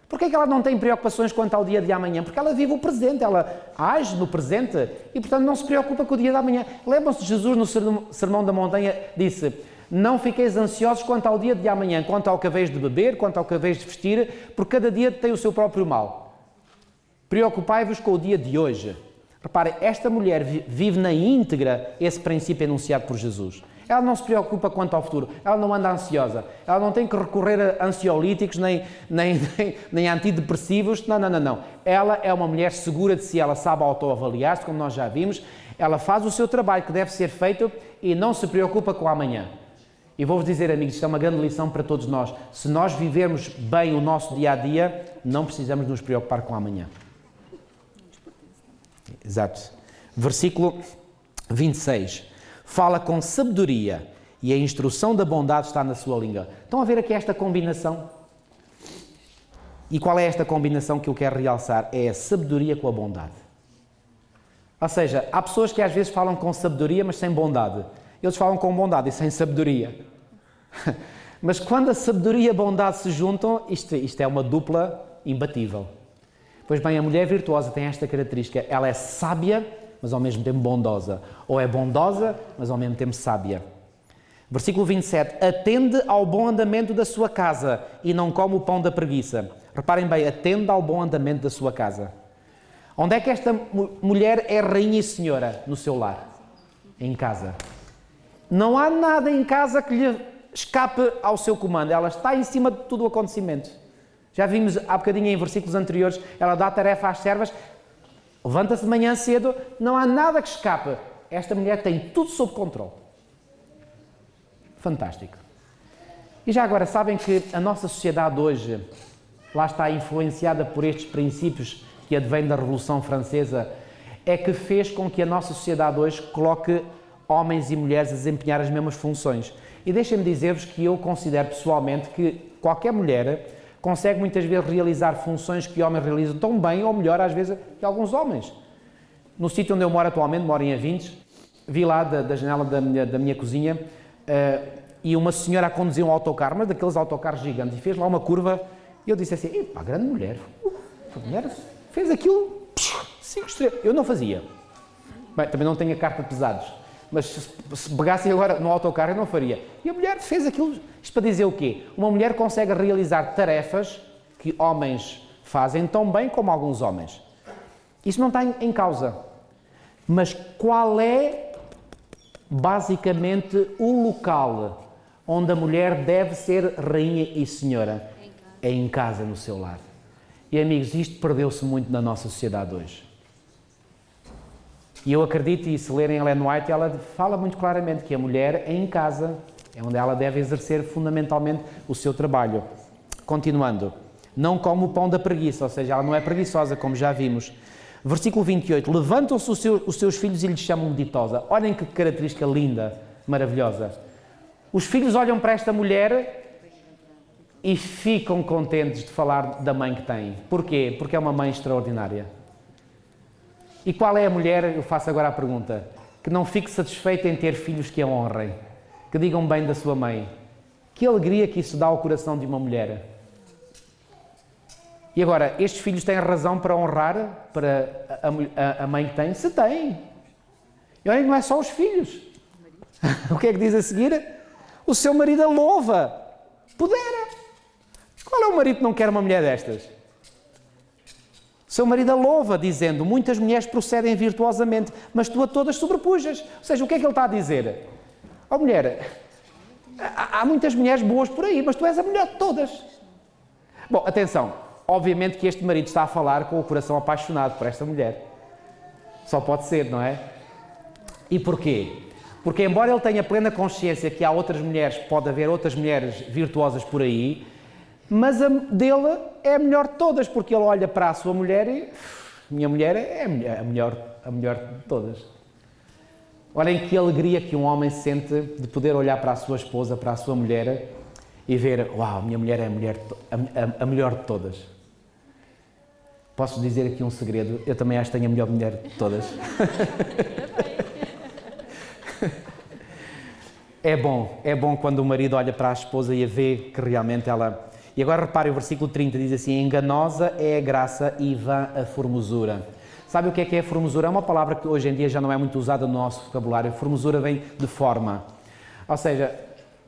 Porquê que ela não tem preocupações quanto ao dia de amanhã? Porque ela vive o presente, ela age no presente e, portanto, não se preocupa com o dia de amanhã. Lembram-se de Jesus no Sermão da Montanha disse: não fiqueis ansiosos quanto ao dia de amanhã, quanto ao que haveis de beber, quanto ao que haveis de vestir, porque cada dia tem o seu próprio mal. Preocupai-vos com o dia de hoje. Reparem, esta mulher vive na íntegra esse princípio enunciado por Jesus. Ela não se preocupa quanto ao futuro, ela não anda ansiosa, ela não tem que recorrer a ansiolíticos nem antidepressivos, não, não, não, não. Ela é uma mulher segura de si, ela sabe autoavaliar-se, como nós já vimos, ela faz o seu trabalho que deve ser feito e não se preocupa com o amanhã. E vou-vos dizer, amigos, isto é uma grande lição para todos nós. Se nós vivermos bem o nosso dia-a-dia, não precisamos nos preocupar com o amanhã. Exato. Versículo 26. Fala com sabedoria e a instrução da bondade está na sua língua. Estão a ver aqui esta combinação? E qual é esta combinação que eu quero realçar? É a sabedoria com a bondade. Ou seja, há pessoas que às vezes falam com sabedoria, mas sem bondade. Eles falam com bondade e sem sabedoria. Mas quando a sabedoria e a bondade se juntam, isto é uma dupla imbatível. Pois bem, a mulher virtuosa tem esta característica. Ela é sábia, mas ao mesmo tempo bondosa. Ou é bondosa, mas ao mesmo tempo sábia. Versículo 27. Atende ao bom andamento da sua casa e não come o pão da preguiça. Reparem bem, atende ao bom andamento da sua casa. Onde é que esta mulher é rainha e senhora? No seu lar. Em casa. Não há nada em casa que lhe escape ao seu comando. Ela está em cima de todo o acontecimento. Já vimos há bocadinho em versículos anteriores, ela dá tarefa às servas, levanta-se de manhã cedo, não há nada que escape. Esta mulher tem tudo sob controle. Fantástico. E já agora, sabem que a nossa sociedade hoje, lá está influenciada por estes princípios que advêm da Revolução Francesa, é que fez com que a nossa sociedade hoje coloque homens e mulheres a desempenhar as mesmas funções. E deixem-me dizer-vos que eu considero pessoalmente que qualquer mulher consegue muitas vezes realizar funções que homens realizam tão bem ou melhor às vezes que alguns homens. No sítio onde eu moro atualmente, moro em Avintes, vi lá da janela da minha cozinha e uma senhora a conduzir um autocarro, mas daqueles autocarros gigantes, e fez lá uma curva e eu disse assim, epá, grande mulher, a mulher fez aquilo, 5 estrelas. Eu não fazia. Bem, também não tenho a carta de pesados. Mas se pegassem agora no autocarro eu não faria. E a mulher fez aquilo. Isto para dizer o quê? Uma mulher consegue realizar tarefas que homens fazem tão bem como alguns homens. Isso não está em causa. Mas qual é, basicamente, o local onde a mulher deve ser rainha e senhora? É em casa, no seu lar. E amigos, isto perdeu-se muito na nossa sociedade hoje. E eu acredito, e se lerem Ellen White, ela fala muito claramente que a mulher é em casa, é onde ela deve exercer fundamentalmente o seu trabalho. Continuando, não come o pão da preguiça, ou seja, ela não é preguiçosa, como já vimos. Versículo 28, levantam-se os seus filhos e lhes chamam ditosa. Olhem que característica linda, maravilhosa. Os filhos olham para esta mulher e ficam contentes de falar da mãe que têm. Porquê? Porque é uma mãe extraordinária. E qual é a mulher, eu faço agora a pergunta, que não fique satisfeita em ter filhos que a honrem, que digam bem da sua mãe? Que alegria que isso dá ao coração de uma mulher. E agora, estes filhos têm razão para honrar para a mãe que têm? Se têm. E olhem, não é só os filhos. O que é que diz a seguir? O seu marido a louva. Pudera. Qual é o marido que não quer uma mulher destas? Seu marido a louva, dizendo, muitas mulheres procedem virtuosamente, mas tu a todas sobrepujas. Ou seja, o que é que ele está a dizer? Ó mulher, há muitas mulheres boas por aí, mas tu és a melhor de todas. Bom, atenção, obviamente que este marido está a falar com o coração apaixonado por esta mulher. Só pode ser, não é? E porquê? Porque embora ele tenha plena consciência que há outras mulheres, pode haver outras mulheres virtuosas por aí, mas a dele é a melhor de todas, porque ele olha para a sua mulher e minha mulher é a melhor de todas. Olhem que alegria que um homem sente de poder olhar para a sua esposa, para a sua mulher e ver, uau, minha mulher é a melhor de todas. Posso dizer aqui um segredo? Eu também acho que tenho a melhor mulher de todas. É bom quando o marido olha para a esposa e a vê que realmente ela... E agora repare, o versículo 30 diz assim, enganosa é a graça e vã a formosura. Sabe o que é a formosura? É uma palavra que hoje em dia já não é muito usada no nosso vocabulário. Formosura vem de forma. Ou seja,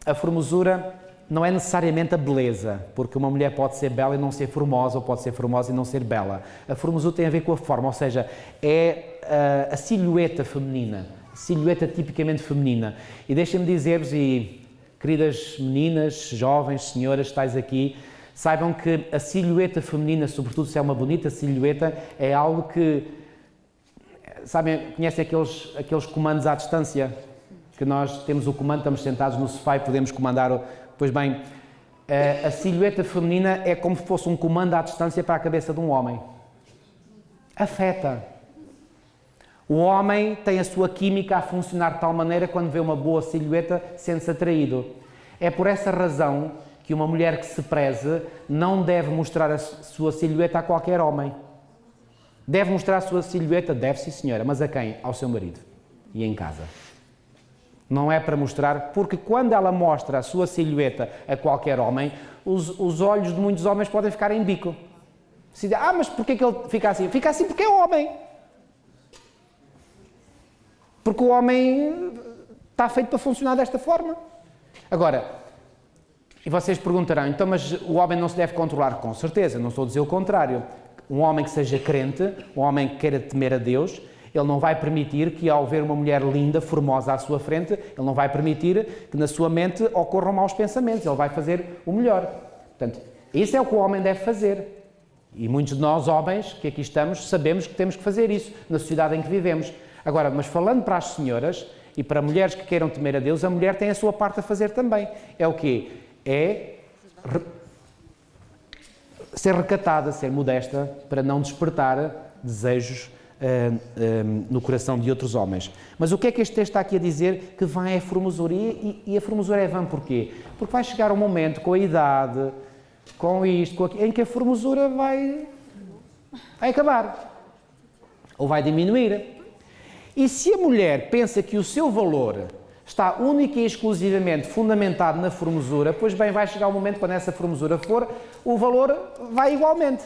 a formosura não é necessariamente a beleza, porque uma mulher pode ser bela e não ser formosa, ou pode ser formosa e não ser bela. A formosura tem a ver com a forma, ou seja, é a silhueta feminina, silhueta tipicamente feminina. E deixem-me dizer-vos, e queridas meninas, jovens, senhoras que estáis aqui, saibam que a silhueta feminina, sobretudo se é uma bonita silhueta, é algo que, sabem, conhecem aqueles comandos à distância? Que nós temos o comando, estamos sentados no sofá e podemos comandar. Pois bem, a silhueta feminina é como se fosse um comando à distância para a cabeça de um homem. Afeta. O homem tem a sua química a funcionar de tal maneira quando vê uma boa silhueta sente-se atraído. É por essa razão que uma mulher que se preze não deve mostrar a sua silhueta a qualquer homem. Deve mostrar a sua silhueta, deve sim senhora, mas a quem? Ao seu marido e em casa. Não é para mostrar, porque quando ela mostra a sua silhueta a qualquer homem, os olhos de muitos homens podem ficar em bico. Se diz, mas porquê que ele fica assim? Fica assim porque é homem. Porque o homem está feito para funcionar desta forma. Agora, e vocês perguntarão, então mas o homem não se deve controlar? Com certeza, não estou a dizer o contrário. Um homem que seja crente, um homem que queira temer a Deus, ele não vai permitir que ao ver uma mulher linda, formosa à sua frente, ele não vai permitir que na sua mente ocorram maus pensamentos, ele vai fazer o melhor. Portanto, isso é o que o homem deve fazer. E muitos de nós, homens, que aqui estamos, sabemos que temos que fazer isso na sociedade em que vivemos. Agora, mas falando para as senhoras e para mulheres que queiram temer a Deus, a mulher tem a sua parte a fazer também. É o quê? É ser recatada, ser modesta, para não despertar desejos no coração de outros homens. Mas o que é que este texto está aqui a dizer? Que vã é formosura. E a formosura é vã porquê? Porque vai chegar um momento, com a idade, com isto, com aquilo, em que a formosura vai acabar. Ou vai diminuir. E se a mulher pensa que o seu valor está única e exclusivamente fundamentado na formosura, pois bem, vai chegar um momento, quando essa formosura for, o valor vai igualmente.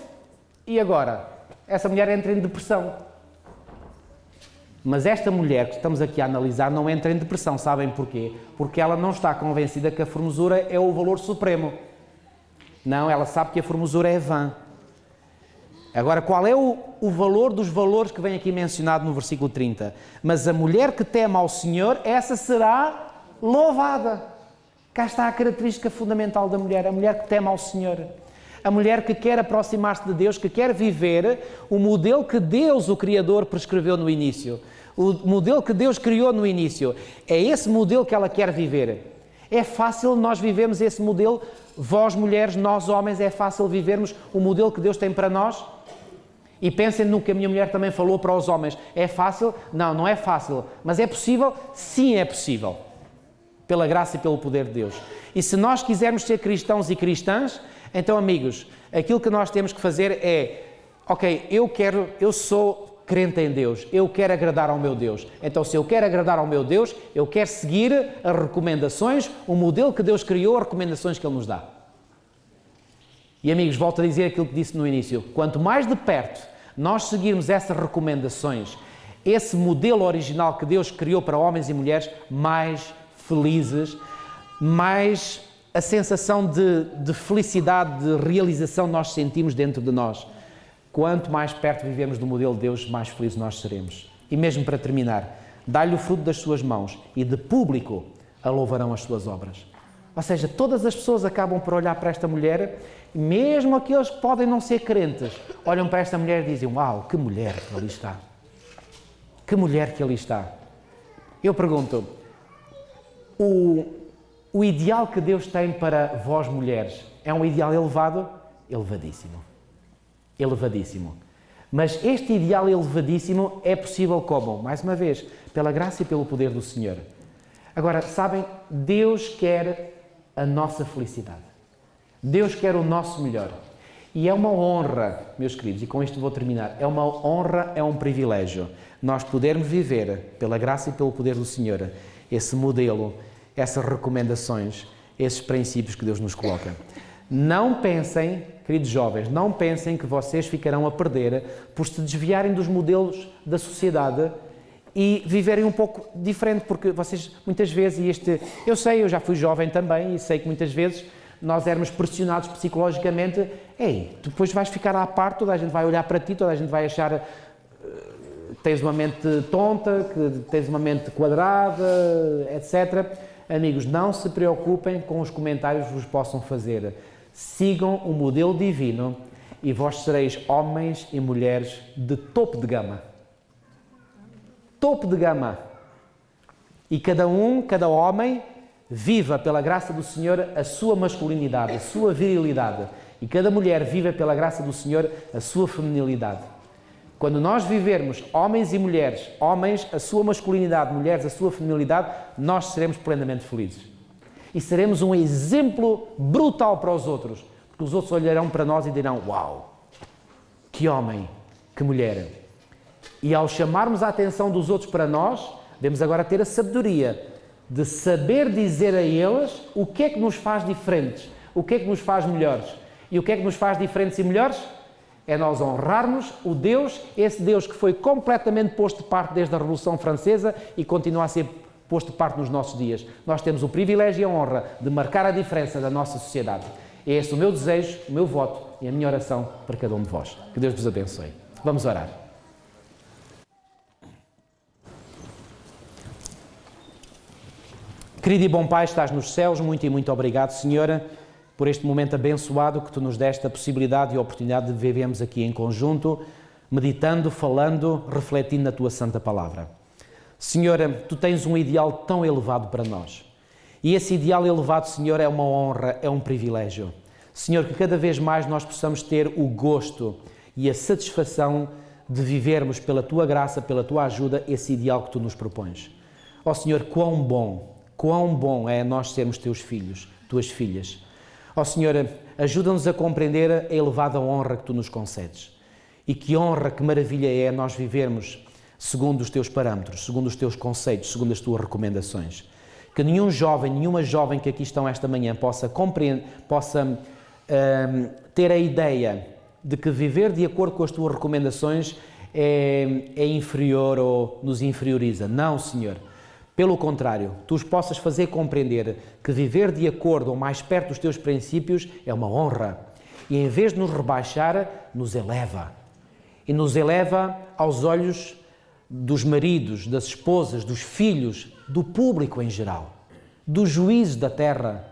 E agora? Essa mulher entra em depressão. Mas esta mulher que estamos aqui a analisar não entra em depressão, sabem porquê? Porque ela não está convencida que a formosura é o valor supremo. Não, ela sabe que a formosura é vã. Agora, qual é o valor dos valores que vem aqui mencionado no versículo 30? Mas a mulher que teme ao Senhor, essa será louvada. Cá está a característica fundamental da mulher, a mulher que teme ao Senhor. A mulher que quer aproximar-se de Deus, que quer viver o modelo que Deus, o Criador, prescreveu no início. O modelo que Deus criou no início. É esse modelo que ela quer viver. É fácil nós vivemos esse modelo. Vós, mulheres, nós, homens, é fácil vivermos o modelo que Deus tem para nós? E pensem no que a minha mulher também falou para os homens. É fácil? Não, não é fácil. Mas é possível? Sim, é possível. Pela graça e pelo poder de Deus. E se nós quisermos ser cristãos e cristãs, então, amigos, aquilo que nós temos que fazer é, ok, eu sou crente em Deus, eu quero agradar ao meu Deus. Então, se eu quero agradar ao meu Deus, eu quero seguir as recomendações, o modelo que Deus criou, as recomendações que Ele nos dá. E, amigos, volto a dizer aquilo que disse no início, quanto mais de perto nós seguirmos essas recomendações, esse modelo original que Deus criou para homens e mulheres, mais felizes, mais a sensação de felicidade, de realização nós sentimos dentro de nós. Quanto mais perto vivemos do modelo de Deus, mais felizes nós seremos. E mesmo para terminar, dá-lhe o fruto das suas mãos e de público a louvarão as suas obras. Ou seja, todas as pessoas acabam por olhar para esta mulher, mesmo aqueles que podem não ser crentes, olham para esta mulher e dizem, uau, que mulher ali está. Que mulher que ali está. Eu pergunto, o ideal que Deus tem para vós mulheres é um ideal elevado? Elevadíssimo. Elevadíssimo. Mas este ideal elevadíssimo é possível como? Mais uma vez, pela graça e pelo poder do Senhor. Agora, sabem, Deus quer a nossa felicidade. Deus quer o nosso melhor. E é uma honra, meus queridos, e com isto vou terminar, é uma honra, é um privilégio nós podermos viver, pela graça e pelo poder do Senhor, esse modelo, essas recomendações, esses princípios que Deus nos coloca. Não pensem, queridos jovens, não pensem que vocês ficarão a perder por se desviarem dos modelos da sociedade e viverem um pouco diferente, porque vocês muitas vezes, eu sei, eu já fui jovem também e sei que muitas vezes nós éramos pressionados psicologicamente, depois vais ficar à parte, toda a gente vai olhar para ti, toda a gente vai achar que tens uma mente tonta, que tens uma mente quadrada, etc. Amigos, não se preocupem com os comentários que vos possam fazer. Sigam o modelo divino e vós sereis homens e mulheres de topo de gama. Topo de gama. E cada homem, viva pela graça do Senhor a sua masculinidade, a sua virilidade. E cada mulher viva pela graça do Senhor a sua feminilidade. Quando nós vivermos, homens e mulheres, homens a sua masculinidade, mulheres a sua feminilidade, nós seremos plenamente felizes. E seremos um exemplo brutal para os outros. Porque os outros olharão para nós e dirão, uau, que homem, que mulher. E ao chamarmos a atenção dos outros para nós, devemos agora ter a sabedoria de saber dizer a eles o que é que nos faz diferentes, o que é que nos faz melhores. E o que é que nos faz diferentes e melhores? É nós honrarmos o Deus, esse Deus que foi completamente posto de parte desde a Revolução Francesa e continua a ser posto de parte nos nossos dias. Nós temos o privilégio e a honra de marcar a diferença da nossa sociedade. É esse o meu desejo, o meu voto e a minha oração para cada um de vós. Que Deus vos abençoe. Vamos orar. Querido e bom Pai, estás nos céus, muito e muito obrigado, Senhor, por este momento abençoado que Tu nos deste a possibilidade e a oportunidade de vivermos aqui em conjunto, meditando, falando, refletindo na Tua Santa Palavra. Senhor, Tu tens um ideal tão elevado para nós. E esse ideal elevado, Senhor, é uma honra, é um privilégio. Senhor, que cada vez mais nós possamos ter o gosto e a satisfação de vivermos pela Tua graça, pela Tua ajuda, esse ideal que Tu nos propões. Ó Senhor, quão bom é nós sermos Teus filhos, Tuas filhas. Ó Senhor, ajuda-nos a compreender a elevada honra que Tu nos concedes. E que honra, que maravilha é nós vivermos segundo os Teus parâmetros, segundo os Teus conceitos, segundo as Tuas recomendações. Que nenhum jovem, nenhuma jovem que aqui estão esta manhã possa ter a ideia de que viver de acordo com as Tuas recomendações é inferior ou nos inferioriza. Não, Senhor. Pelo contrário, Tu os possas fazer compreender que viver de acordo ou mais perto dos Teus princípios é uma honra. E em vez de nos rebaixar, nos eleva. E nos eleva aos olhos dos maridos, das esposas, dos filhos, do público em geral, dos juízes da terra.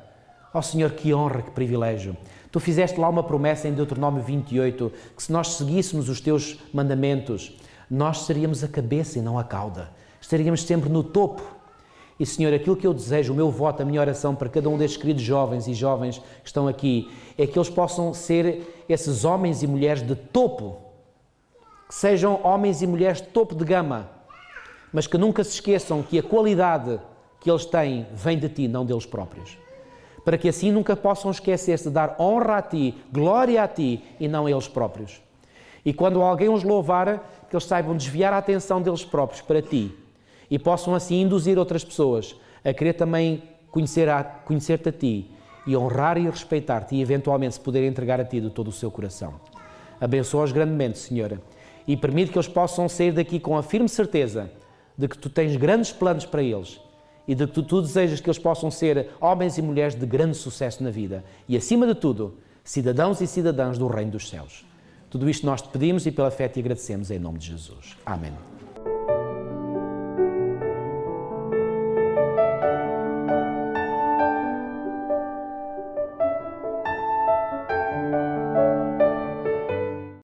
Ó Senhor, que honra, que privilégio. Tu fizeste lá uma promessa em Deuteronômio 28, que se nós seguíssemos os Teus mandamentos, nós seríamos a cabeça e não a cauda. Estaríamos sempre no topo. E, Senhor, aquilo que eu desejo, o meu voto, a minha oração para cada um destes queridos jovens e jovens que estão aqui, é que eles possam ser esses homens e mulheres de topo, que sejam homens e mulheres de topo de gama, mas que nunca se esqueçam que a qualidade que eles têm vem de Ti, não deles próprios. Para que assim nunca possam esquecer-se de dar honra a Ti, glória a Ti e não a eles próprios. E quando alguém os louvar, que eles saibam desviar a atenção deles próprios para Ti e possam assim induzir outras pessoas a querer também conhecer-te a Ti e honrar e respeitar-te e eventualmente se poderem entregar a Ti de todo o seu coração. Abençoa-os grandemente, Senhor, e permite que eles possam sair daqui com a firme certeza de que Tu tens grandes planos para eles e de que Tu desejas que eles possam ser homens e mulheres de grande sucesso na vida e, acima de tudo, cidadãos e cidadãs do Reino dos Céus. Tudo isto nós Te pedimos e pela fé Te agradecemos em nome de Jesus. Amém.